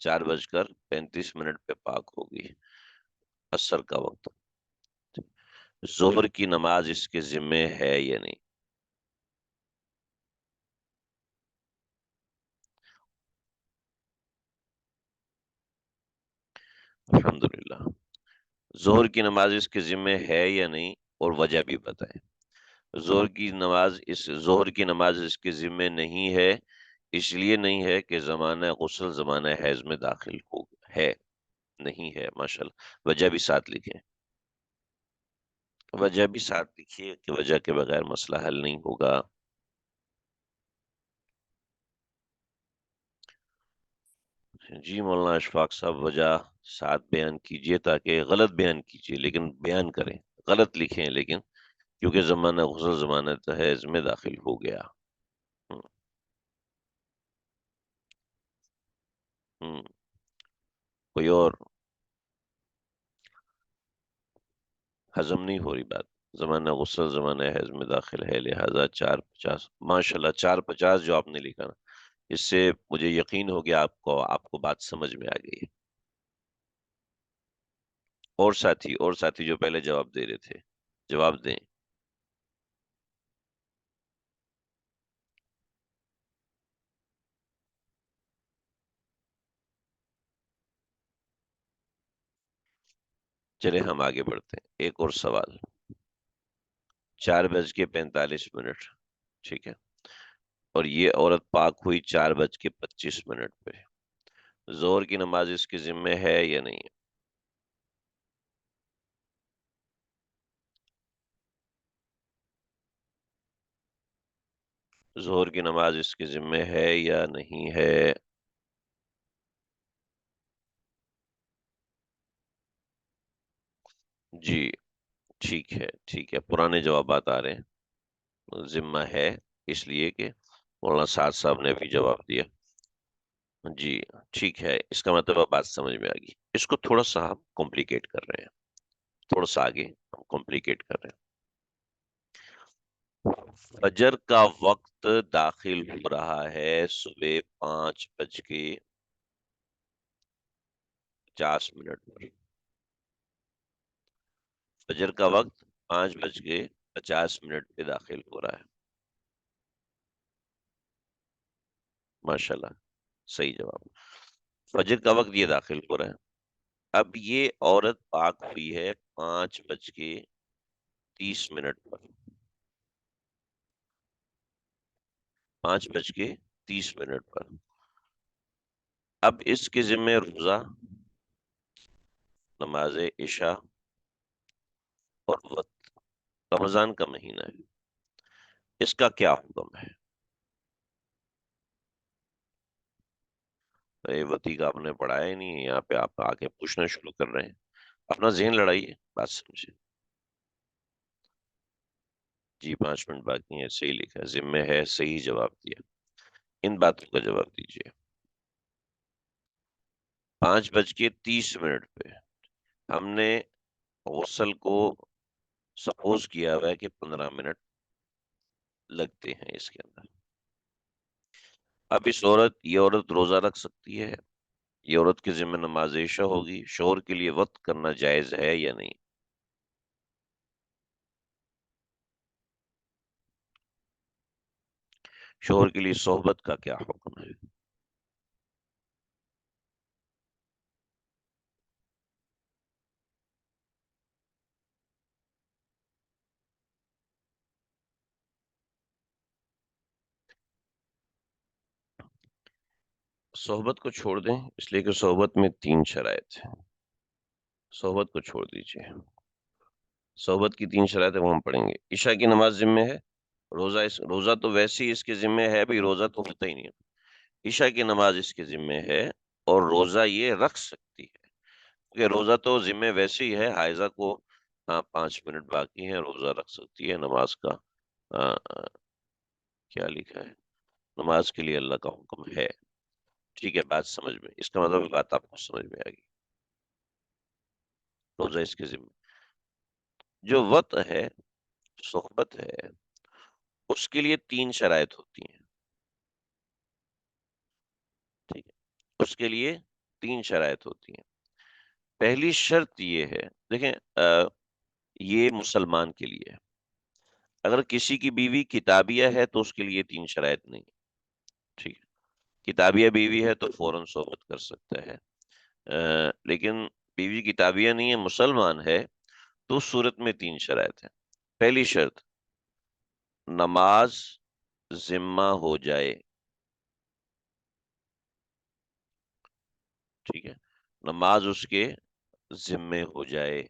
Speaker 1: 4:35 پہ پاک ہو گئی. عصر کا وقت. ظہر کی نماز اس کے ذمے ہے یا نہیں؟ الحمدللہ. ظہر کی نماز اس کے ذمے ہے یا نہیں، اور وجہ بھی بتائیں. ظہر کی نماز اس کے ذمے نہیں ہے. اس لیے نہیں ہے کہ زمانہ غسل زمانہ حیض میں داخل ہو ہے. نہیں ہے ماشاءاللہ. وجہ بھی ساتھ لکھیں. وجہ بھی ساتھ لکھیے کہ وجہ کے بغیر مسئلہ حل نہیں ہوگا. جی مولانا اشفاق صاحب، وجہ ساتھ بیان کیجئے تاکہ غلط بیان کیجئے لیکن بیان کریں. غلط لکھیں لیکن، کیونکہ زمانہ غسل زمانہ حیض میں داخل ہو گیا. ہم، ہم، کوئی اور؟ ہضم نہیں ہو رہی بات. زمانہ غسل زمانہ حیض میں داخل ہے، لہذا 4:50. ماشاءاللہ 4:50 جو آپ نے لکھا نا، اس سے مجھے یقین ہو گیا آپ کو بات سمجھ میں آ گئی. اور ساتھی جو پہلے جواب دے رہے تھے، جواب دیں. چلے ہم آگے بڑھتے ہیں. ایک اور سوال. 4:45. ٹھیک ہے. اور یہ عورت پاک ہوئی 4:25 پہ. زور کی نماز اس کے ذمے ہے یا نہیں؟ ظہر کی نماز اس کے ذمے ہے یا نہیں ہے؟ جی ٹھیک ہے. ٹھیک ہے. پرانے جوابات آ رہے ہیں. ذمہ ہے اس لیے کہ مولانا سعد صاحب نے بھی جواب دیا. جی ٹھیک ہے. اس کا مطلب اب بات سمجھ میں آ گئی. اس کو تھوڑا سا ہم کمپلیکیٹ کر رہے ہیں. تھوڑا سا آگے ہم کمپلیکیٹ کر رہے ہیں. فجر کا وقت داخل ہو رہا ہے صبح 5:50 پر. فجر کا وقت 5:50 پہ داخل ہو رہا ہے. ماشاءاللہ صحیح جواب. فجر کا وقت یہ داخل ہو رہا ہے. اب یہ عورت پاک ہوئی ہے 5:30 پر. 5:30 پر. اب اس کے ذمہ روزہ، نماز عشاء اور وقت. رمضان کا مہینہ ہے. اس کا کیا حکم ہے؟ وتی کا آپ نے پڑھایا ہی نہیں ہے. یہاں پہ آپ آ کے پوچھنا شروع کر رہے ہیں. اپنا ذہن لڑائیے، بات سمجھے. جی 5 منٹ باقی ہیں. صحیح لکھا ہے. ذمہ ہے. صحیح جواب دیا. ان باتوں کا جواب دیجیے. 5:30 پہ ہم نے غسل کو سپوز کیا ہوا ہے کہ 15 منٹ لگتے ہیں اس کے اندر. اب یہ عورت روزہ رکھ سکتی ہے. یہ عورت کے ذمہ نماز عشاء ہوگی. شوہر کے لیے وقت کرنا جائز ہے یا نہیں؟ شوہر کے لیے صحبت کا کیا حکم ہے؟ صحبت کو چھوڑ دیں، اس لیے کہ صحبت میں 3 شرائط ہیں. صحبت کو چھوڑ دیجیے. صحبت کی 3 شرائط ہیں، وہ ہم پڑھیں گے. عشاء کی نماز ذمہ ہے. روزہ تو ویسے ہی اس کے ذمہ ہے. بھی روزہ تو ہوتا ہی نہیں ہے. عشاء کی نماز اس کے ذمہ ہے. اور روزہ یہ رکھ سکتی ہے، کیونکہ روزہ تو ذمہ ویسے ہی ہے، حائضہ کو 5 منٹ باقی ہے، روزہ رکھ سکتی ہے نماز کا۔ آ، آ، کیا لکھا ہے؟ نماز کے لیے اللہ کا حکم ہے۔ ٹھیک ہے، بات سمجھ میں، اس کا مطلب بات آپ کو سمجھ میں آ گئی، روزہ اس کے ذمہ۔ جو وط ہے، صحبت ہے، اس کے لیے 3 شرائط ہوتی ہیں، ٹھیک ہے، اس کے لیے 3 شرائط ہوتی ہیں۔ پہلی شرط یہ ہے، دیکھیں یہ مسلمان کے لیے ہے، اگر کسی کی بیوی کتابیہ ہے تو اس کے لیے 3 شرائط نہیں، ٹھیک ہے، کتابیہ بیوی ہے تو فوراً صحبت کر سکتا ہے، لیکن بیوی کتابیہ نہیں ہے، مسلمان ہے، تو اس صورت میں 3 شرائط ہیں۔ پہلی شرط، نماز ذمہ ہو جائے، ٹھیک ہے، نماز اس کے ذمے ہو جائے۔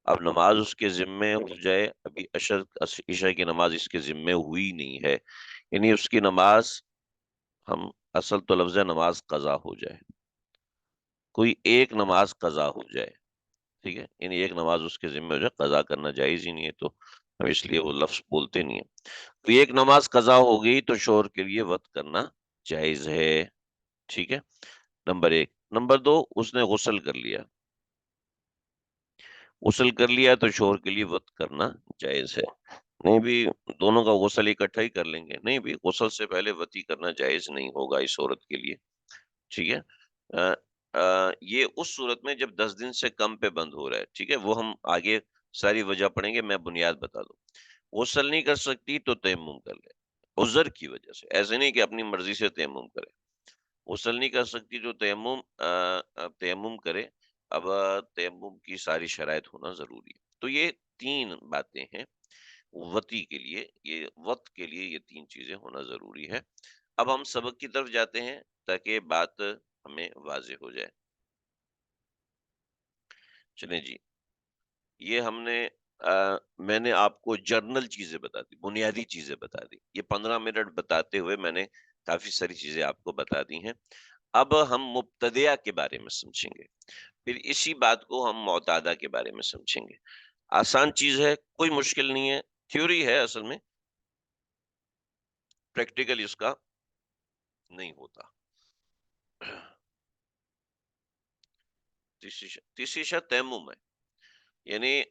Speaker 1: اب نماز اس کے ذمے ہو جائے، ابھی عشاء کی نماز اس کے ذمے ہوئی نہیں ہے، یعنی اس کی نماز، ہم اصل تو لفظ ہے نماز قضا ہو جائے، کوئی ایک نماز قضا ہو جائے، ٹھیک ہے، یعنی ایک نماز اس کے ذمے ہو جائے، قضا کرنا جائز ہی نہیں ہے، تو ہم اس لیے وہ لفظ بولتے نہیں ہیں۔ تو ایک نماز قضا ہو گئی تو شوہر کے لیے وط کرنا جائز ہے، ٹھیک ہے، نمبر 1۔ نمبر 2، اس نے غسل کر لیا، غسل کر لیا تو شوہر کے لیے وط کرنا جائز ہے۔ نہیں بھی دونوں کا غسل اکٹھا ہی کر لیں گے، نہیں بھی غسل سے پہلے وطی کرنا جائز نہیں ہوگا اس عورت کے لیے، ٹھیک ہے۔ یہ اس صورت میں جب 10 دن سے کم پہ بند ہو رہا ہے، ٹھیک ہے، وہ ہم آگے ساری وجہ پڑھیں گے، میں بنیاد بتا دوں۔ غسل نہیں کر سکتی تو تیمم کر لے، عذر کی وجہ سے، ایسے نہیں کہ اپنی مرضی سے تیمم کرے۔ غسل نہیں کر سکتی تو تیمم کرے۔ اب تیمم کی ساری شرائط ہونا ضروری ہے، تو یہ 3 باتیں ہیں وطی کے لیے، یہ وقت کے لیے یہ 3 چیزیں ہونا ضروری ہے۔ اب ہم سبق کی طرف جاتے ہیں تاکہ بات ہمیں واضح ہو جائے۔ چلیں جی، یہ ہم نے میں نے آپ کو جرنل چیزیں بتا دی، بنیادی چیزیں بتا دی، یہ 15 منٹ بتاتے ہوئے میں نے کافی ساری چیزیں آپ کو بتا دی ہیں۔ اب ہم مبتدیہ کے بارے میں سمجھیں گے، پھر اسی بات کو ہم معتادہ کے بارے میں سمجھیں گے۔ آسان چیز ہے، کوئی مشکل نہیں ہے، تھیوری ہے اصل میں، پریکٹیکل اس کا نہیں ہوتا۔ تیسری شرط تیمم ہے، یعنی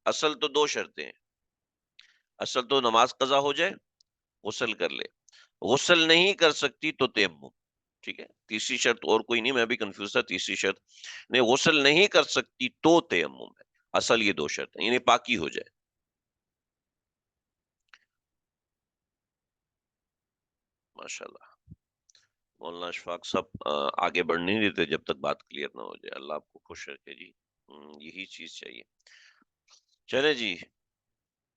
Speaker 1: اصل تو 2 شرطیں ہیں، اصل تو نماز قضا ہو جائے، غسل کر لے، غسل نہیں کر سکتی تو تیمم، ٹھیک ہے، تیسری شرط اور کوئی نہیں، میں بھی کنفیوز تھا، تیسری شرط نہیں، غسل نہیں کر سکتی تو تیمم ہے، اصل یہ 2 شرط ہیں، یعنی پاکی ہو جائے۔ ماشاءاللہ، مولانا اشفاق صاحب آگے بڑھ نہیں دیتے جب تک بات کلیئر نہ ہو جائے، اللہ آپ کو خوش رکھے جی، یہی چیز چاہیے۔ چلے جی،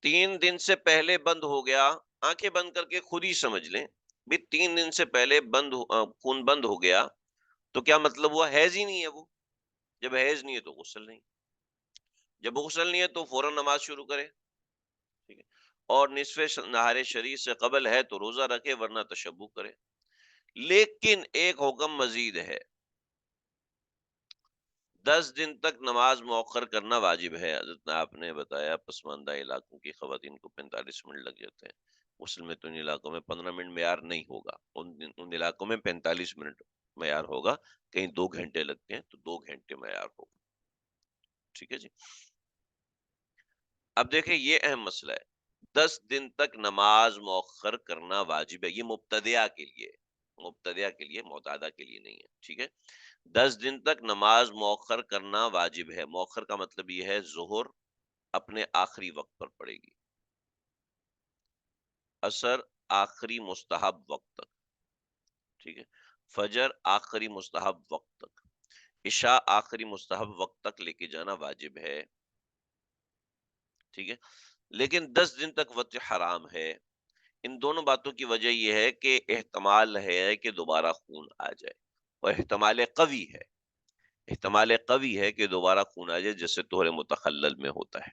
Speaker 1: 3 دن سے پہلے بند ہو گیا، آنکھیں بند کر کے خود ہی سمجھ لیں بھی 3 دن سے پہلے خون بند ہو گیا تو کیا مطلب ہوا؟ حیض ہی نہیں ہے وہ، جب حیض نہیں ہے تو غسل نہیں، جب غسل نہیں ہے تو فوراً نماز شروع کرے، ٹھیک ہے، اور نصف نہار شریف سے قبل ہے تو روزہ رکھے ورنہ تشبع کرے۔ لیکن ایک حکم مزید ہے، 10 دن تک نماز مؤخر کرنا واجب ہے، حضرت نے آپ نے بتایا پسماندہ علاقوں کی خواتین کو 45 منٹ لگ جاتے ہیں، غسل میں تو ان علاقوں میں 15 منٹ معیار نہیں ہوگا، ان علاقوں میں 45 منٹ معیار ہوگا، کہیں 2 گھنٹے لگتے ہیں تو 2 گھنٹے معیار ہوگا، ٹھیک ہے جی۔ اب دیکھیں یہ اہم مسئلہ ہے، 10 دن تک نماز مؤخر کرنا واجب ہے، یہ مبتدیہ کے لیے، مبتدیہ کے لیے، معتادہ کے لیے نہیں ہے، ٹھیک ہے۔ 10 دن تک نماز مؤخر کرنا واجب ہے، مؤخر کا مطلب یہ ہے ظہر اپنے آخری وقت پر پڑے گی، عصر آخری مستحب وقت تک، ٹھیک ہے، فجر آخری مستحب وقت تک، عشاء آخری مستحب وقت تک لے کے جانا واجب ہے، ٹھیک ہے، لیکن 10 دن تک وقت حرام ہے۔ ان دونوں باتوں کی وجہ یہ ہے کہ احتمال ہے کہ دوبارہ خون آ جائے، اور احتمال قوی ہے، احتمال قوی ہے کہ دوبارہ خون آ جائے، جیسے طہر متخلل میں ہوتا ہے۔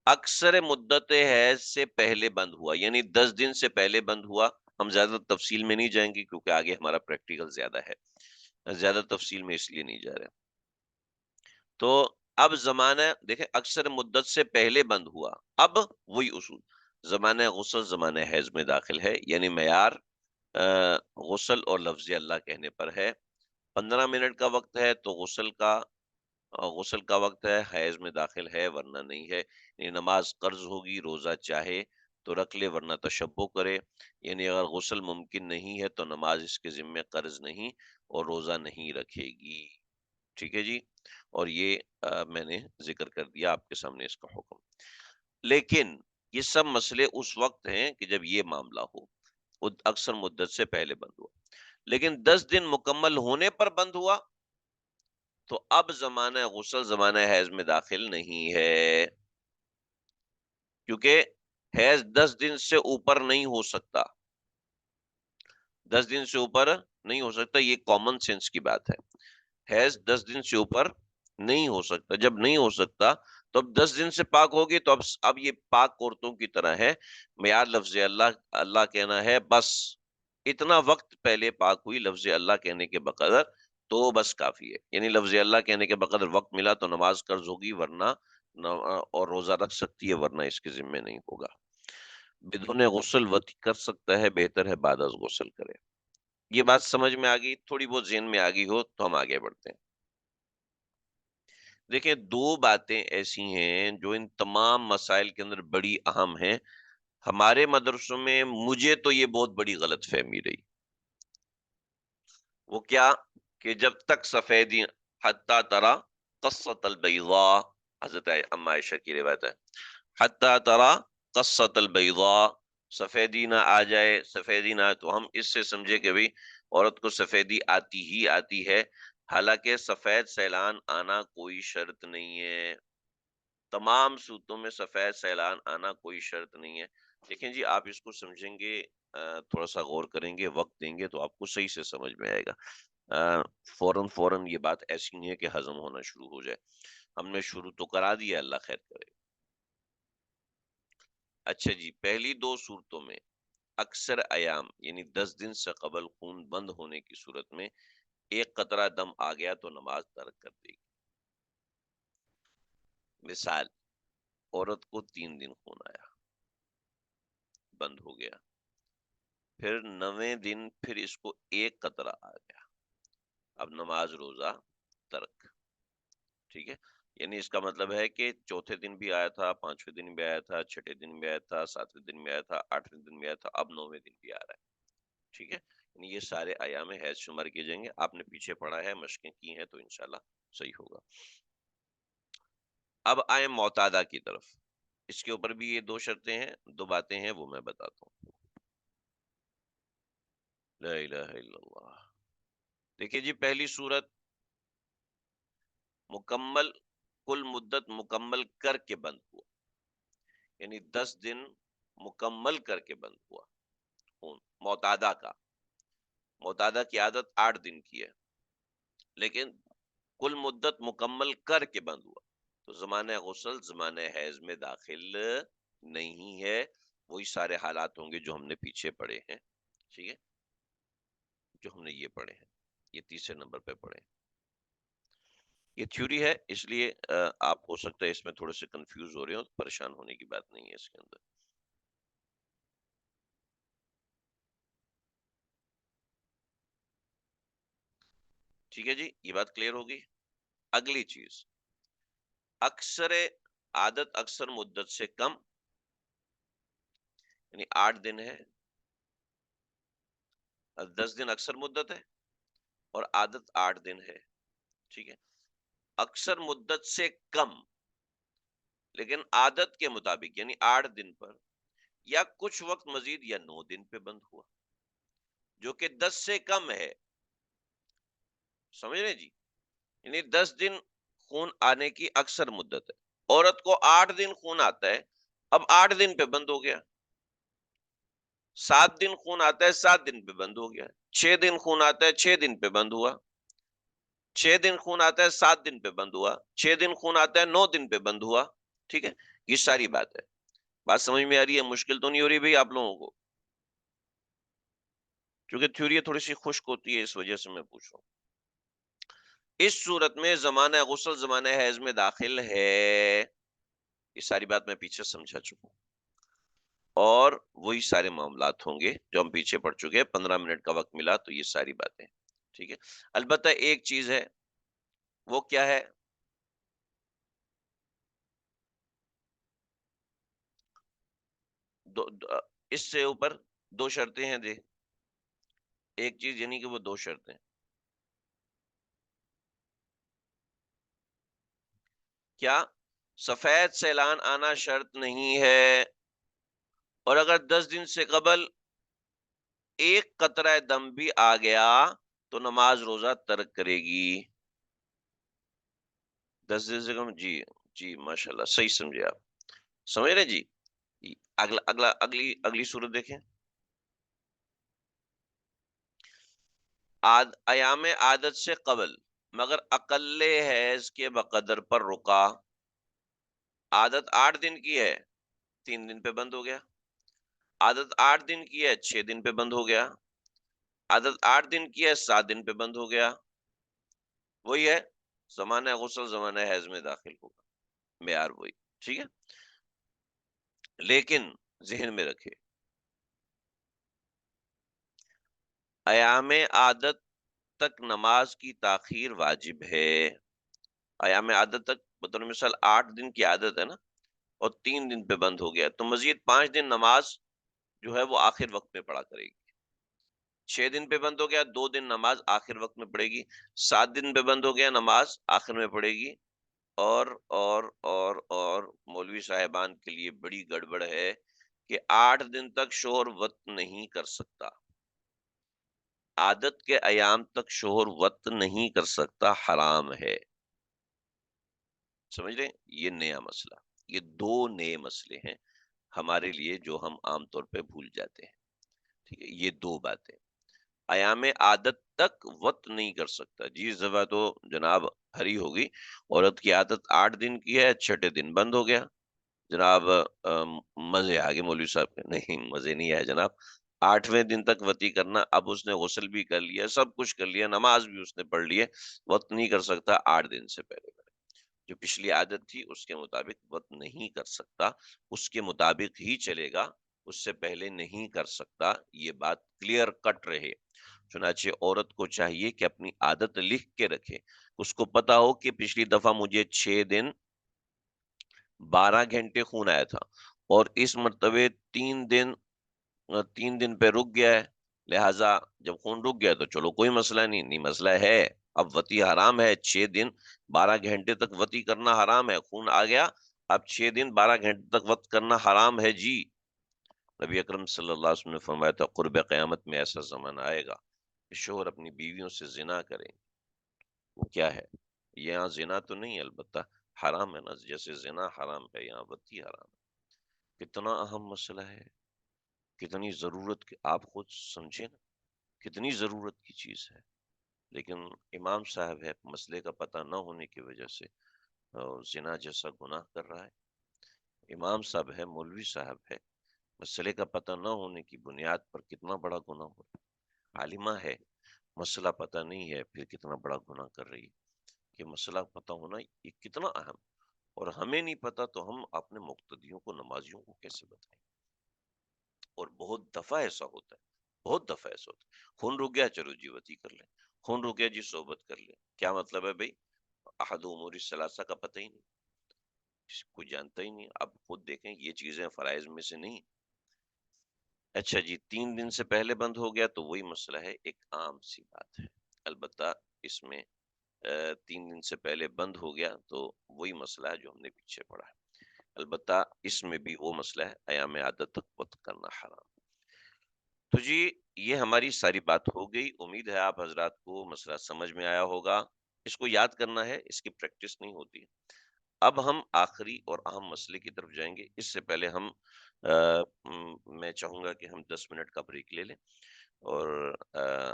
Speaker 1: اکثر مدت حیض سے پہلے بند ہوا، یعنی 10 دن سے پہلے بند ہوا ہم زیادہ تفصیل میں نہیں جائیں گے کیونکہ آگے ہمارا پریکٹیکل زیادہ ہے، زیادہ تفصیل میں اس لیے نہیں جا رہے۔ تو اب زمانہ دیکھیں اکثر مدت سے پہلے بند ہوا، اب وہی اصول، زمانہ غسل زمانہ حیض میں داخل ہے، یعنی معیار غسل اور لفظ اللہ کہنے پر ہے۔ 15 منٹ کا وقت ہے تو غسل کا وقت ہے، حیض میں داخل ہے ورنہ نہیں ہے، یعنی نماز قرض ہوگی، روزہ چاہے تو رکھ لے ورنہ تشبع کرے، یعنی اگر غسل ممکن نہیں ہے تو نماز اس کے ذمے قرض نہیں اور روزہ نہیں رکھے گی۔ ٹھیک ہے جی، اور یہ میں نے ذکر کر دیا آپ کے سامنے اس کا حکم۔ لیکن یہ سب مسئلے اس وقت ہیں کہ جب یہ معاملہ ہو، اکثر مدت سے پہلے بند ہوا، لیکن 10 دن مکمل ہونے پر بند ہوا تو اب زمانہ غسل زمانہ حیض میں داخل نہیں ہے، کیونکہ حیض 10 دن سے اوپر نہیں ہو سکتا، 10 دن سے اوپر نہیں ہو سکتا، یہ کامن سینس کی بات ہے۔ حیض 10 دن سے اوپر نہیں ہو سکتا، جب نہیں ہو سکتا تو اب 10 دن سے پاک ہوگی تو اب یہ پاک عورتوں کی طرح ہے، معیار لفظ اللہ کہنا ہے، بس اتنا وقت پہلے پاک ہوئی لفظ اللہ کہنے کے بقدر تو بس کافی ہے، یعنی لفظ اللہ کہنے کے بقدر وقت ملا تو نماز قرض ہوگی ورنہ اور روزہ رکھ سکتی ہے ورنہ اس کے ذمے نہیں ہوگا۔ بدون غسل وطی کر سکتا ہے، بہتر ہے بعد از غسل کرے۔ یہ بات سمجھ میں آ گئی، تھوڑی بہت ذہن میں آ گئی ہو تو ہم آگے بڑھتے ہیں۔ دیکھیں دو باتیں ایسی ہیں جو ان تمام مسائل کے اندر بڑی اہم ہیں، ہمارے مدرسوں میں مجھے تو یہ بہت بڑی غلط فہمی رہی۔ وہ کیا کہ جب تک سفیدی حتی ترا قصۃ البیضاء، حضرت اما عائشہ کی روایت ہے، حتی ترا قصۃ البیضاء، سفیدی نہ آ جائے، سفیدی نہ آئے تو ہم اس سے سمجھے کہ بھئی عورت کو سفیدی آتی ہی آتی ہے، حالانکہ سفید سیلان آنا کوئی شرط نہیں ہے، تمام صورتوں میں سفید سیلان آنا کوئی شرط نہیں ہے۔ دیکھیں جی آپ اس کو سمجھیں گے، تھوڑا سا غور کریں گے، وقت دیں گے تو آپ کو صحیح سے سمجھ میں آئے گا۔ فوراً یہ بات ایسی نہیں ہے کہ ہضم ہونا شروع ہو جائے، ہم نے شروع تو کرا دیا، اللہ خیر کرے۔ اچھا جی، پہلی دو صورتوں میں اکثر ایام یعنی 10 دن سے قبل خون بند ہونے کی صورت میں ایک قطرہ دم آ گیا تو نماز ترک کر دے گی۔ مثال، عورت کو 3 دن خون آیا، بند ہو گیا، پھر 9ویں دن پھر اس کو ایک قطرہ آ گیا، اب نماز روزہ ترک۔ ٹھیک ہے، یعنی اس کا مطلب ہے کہ چوتھے دن بھی آیا تھا، 5ویں دن بھی آیا تھا، چھٹے دن بھی آیا تھا، 7ویں دن بھی آیا تھا، 8ویں دن بھی آیا تھا، اب 9ویں دن بھی آ رہا ہے۔ ٹھیک ہے، یعنی یہ سارے ایام حیض شمار کیے جائیں گے، آپ نے پیچھے پڑھا ہے، مشقیں کی ہیں تو انشاءاللہ صحیح ہوگا۔ اب آئیں معتادہ کی طرف، اس کے اوپر بھی یہ دو شرطیں ہیں، دو باتیں ہیں وہ میں بتاتا ہوں۔ لا الہ الا اللہ۔ دیکھیے جی پہلی صورت، مکمل کل مدت مکمل کر کے بند ہوا، یعنی 10 دن مکمل کر کے بند ہوا خون، معتادہ کی عادت 8 دن کی ہے، لیکن کل مدت مکمل کر کے بند ہوا تو زمانہ غسل زمانہ حیض میں داخل نہیں ہے، وہی سارے حالات ہوں گے جو ہم نے پیچھے پڑھے ہیں۔ ٹھیک ہے، جو ہم نے یہ پڑھے ہیں، یہ تیسرے نمبر پہ پڑھے ہیں۔ یہ تھیوری ہے، اس لیے آپ ہو سکتا ہے اس میں تھوڑے سے کنفیوز ہو رہے ہو، پریشان ہونے کی بات نہیں ہے اس کے اندر۔ ٹھیک ہے جی، یہ بات کلیئر ہوگی۔ اگلی چیز، اکثر عادت اکثر مدت سے کم، یعنی 8 دن ہے، 10 دن اکثر مدت ہے اور عادت 8 دن ہے۔ ٹھیک ہے، اکثر مدت سے کم لیکن عادت کے مطابق یعنی 8 دن پر یا کچھ وقت مزید یا 9 دن پہ بند ہوا، جو کہ 10 سے کم ہے، سمجھ رہے جی، یعنی 10 دن خون آنے کی اکثر مدت ہے، عورت کو 8 دن خون آتا ہے، اب 8 دن پہ بند ہو گیا، 7 دن خون آتا ہے، 7 دن پہ بند ہو گیا، 6 دن خون آتا ہے، 6 دن پہ بند ہوا، 6 دن خون آتا ہے، 7 دن پہ بند ہوا، 6 دن خون آتا ہے، 9 دن پہ بند ہوا۔ ٹھیک ہے، یہ ساری بات ہے، بات سمجھ میں آ رہی ہے؟ مشکل تو نہیں ہو رہی بھائی آپ لوگوں کو؟ کیونکہ تھیوری تھوڑی سی خشک ہوتی ہے، اس وجہ سے میں پوچھ رہا ہوں۔ اس صورت میں زمانہ غسل زمانہ حیض میں داخل ہے، یہ ساری بات میں پیچھے سمجھا چکا ہوں، اور وہی سارے معاملات ہوں گے جو ہم پیچھے پڑ چکے ہیں۔ 15 منٹ کا وقت ملا تو یہ ساری باتیں، ٹھیک ہے۔ البتہ ایک چیز ہے، وہ کیا ہے؟ اس سے اوپر دو شرطیں ہیں دے، ایک چیز یعنی کہ وہ دو شرطیں، کیا؟ سفید سیلان آنا شرط نہیں ہے، اور اگر 10 دن سے قبل ایک قطرہ دم بھی آ گیا تو نماز روزہ ترک کرے گی۔ 10 دن سے کم، جی جی ماشاء اللہ صحیح سمجھے آپ، سمجھ رہے جی۔ اگلی صورت دیکھیں۔ ایام عادت سے قبل مگر اقل حیض کے بقدر پر رکا، عادت 8 دن کی ہے، 3 دن پہ بند ہو گیا۔ عادت 8 دن کی ہے، 6 دن پہ بند ہو گیا۔ عادت 8 دن کی ہے، 7 دن پہ بند ہو گیا۔ وہی ہے، زمانہ غسل زمانہ حیض میں داخل ہوگا، معیار وہی، ٹھیک ہے۔ لیکن ذہن میں رکھے، ایام عادت تک نماز کی تاخیر واجب ہے۔ ایام عادت تک بطور مثال 8 دن کی عادت ہے نا، اور 3 دن پہ بند ہو گیا، تو مزید 5 دن نماز جو ہے وہ آخر وقت میں پڑھا کرے گی۔ 6 دن پہ بند ہو گیا، 2 دن نماز آخر وقت میں پڑے گی۔ 7 دن پہ بند ہو گیا، نماز آخر میں پڑے گی۔ اور مولوی صاحبان کے لیے بڑی گڑبڑ ہے کہ 8 دن تک شوہر وط نہیں کر سکتا، عادت کے ایام تک شوہر وط نہیں کر سکتا، حرام ہے۔ سمجھ رہے ہیں؟ یہ نیا مسئلہ، یہ دو نئے مسئلے ہیں ہمارے لیے جو ہم عام طور پہ بھول جاتے ہیں، ٹھیک ہے۔ یہ دو باتیں، ایام عادت تک وط نہیں کر سکتا، جی اس دفعہ تو جناب ہری ہوگی، عورت کی عادت 8 دن کی ہے، 6 دن بند ہو گیا، جناب مزے آگے مولوی صاحب کے، نہیں مزے نہیں آئے جناب۔ 8ویں دن تک وطی کرنا، اب اس نے غسل بھی کر لیا، سب کچھ کر لیا، نماز بھی اس نے پڑھ لی ہے، وط نہیں کر سکتا، 8 دن سے پہلے کرے۔ جو پچھلی عادت تھی اس کے مطابق وط نہیں کر سکتا، اس کے مطابق ہی چلے گا، اس سے پہلے نہیں کر سکتا، یہ بات کلیئر کٹ رہے۔ چنانچہ عورت کو چاہیے کہ اپنی عادت لکھ کے رکھے، اس کو پتا ہو کہ پچھلی دفعہ مجھے 6 دن 12 گھنٹے خون آیا تھا، اور اس مرتبہ 3 دن پہ رک گیا ہے، لہٰذا جب خون رک گیا تو چلو کوئی مسئلہ نہیں، نہیں مسئلہ ہے، اب وطی حرام ہے، 6 دن 12 گھنٹے تک وطی کرنا حرام ہے، خون آ گیا، اب 6 دن 12 گھنٹے تک وط کرنا حرام ہے جی۔ نبی اکرم صلی اللہ علیہ وسلم نے فرمایا تھا قرب قیامت میں ایسا زمانہ آئے گا کہ شوہر اپنی بیویوں سے زنا کریں، وہ کیا ہے؟ یہاں زنا تو نہیں، البتہ حرام ہے نا، جیسے زنا حرام ہے یہاں وطی حرام ہے۔ کتنا اہم مسئلہ ہے، کتنی ضرورت کی، آپ خود سمجھے نا، کتنی ضرورت کی چیز ہے، لیکن امام صاحب ہے، مسئلے کا پتہ نہ ہونے کی وجہ سے زنا جیسا گناہ کر رہا ہے، امام صاحب ہے، مولوی صاحب ہے، مسئلے کا پتہ نہ ہونے کی بنیاد پر کتنا بڑا گناہ ہو رہا ہے، عالمہ ہے، مسئلہ پتہ نہیں ہے پھر کتنا بڑا گناہ کر رہی ہے۔ یہ مسئلہ پتہ ہونا یہ کتنا اہم، اور ہمیں نہیں پتا تو ہم اپنے مقتدیوں کو، نمازیوں کو کیسے بتائیں؟ اور بہت دفعہ ایسا ہوتا ہے، بہت دفعہ ایسا ہوتا ہے، خون رک گیا چلو جی وطی کر لیں، خون رک گیا جی صحبت کر لیں، کیا مطلب ہے بھائی؟ احد امور الثلاثہ کا پتہ ہی نہیں، کوئی جانتا ہی نہیں، اب خود دیکھیں یہ چیزیں فرائض میں سے نہیں۔ اچھا جی، 3 دن سے پہلے بند ہو گیا تو وہی مسئلہ ہے، ایک عام سی بات ہے، البتہ اس میں 3 دن سے پہلے بند ہو گیا تو وہی مسئلہ ہے جو ہم نے پیچھے پڑھا ہے، البتہ اس میں بھی وہ مسئلہ ہے ایام عادت تک وط کرنا حرام۔ تو جی یہ ہماری ساری بات ہو گئی، امید ہے آپ حضرات کو مسئلہ سمجھ میں آیا ہوگا، اس کو یاد کرنا ہے، اس کی پریکٹس نہیں ہوتی۔ اب ہم آخری اور اہم مسئلے کی طرف جائیں گے، اس سے پہلے میں چاہوں گا کہ ہم 10 منٹ کا بریک لے لیں، اور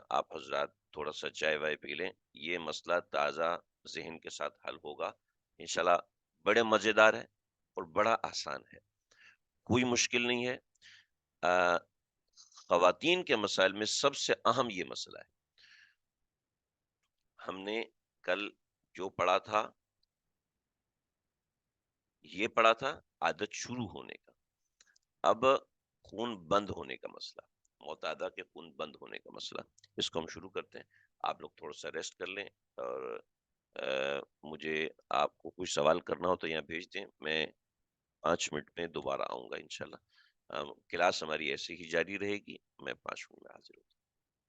Speaker 1: آپ حضرات تھوڑا سا چائے وائے پی لیں، یہ مسئلہ تازہ ذہن کے ساتھ حل ہوگا انشاءاللہ، بڑے مزیدار ہے اور بڑا آسان ہے، کوئی مشکل نہیں ہے۔ خواتین کے مسائل میں سب سے اہم یہ مسئلہ ہے. ہم نے کل جو پڑھا تھا، یہ پڑھا تھا عادت شروع ہونے کا. اب خون بند ہونے کا مسئلہ، معتادہ کے خون بند ہونے کا مسئلہ، اس کو ہم شروع کرتے ہیں. آپ لوگ تھوڑا سا ریسٹ کر لیں، اور مجھے آپ کو کوئی سوال کرنا ہو تو یہاں بھیج دیں. میں 5 منٹ میں دوبارہ آؤں گا انشاءاللہ. کلاس ہماری ایسے ہی جاری رہے گی. میں 5 منٹ میں حاضر ہوں.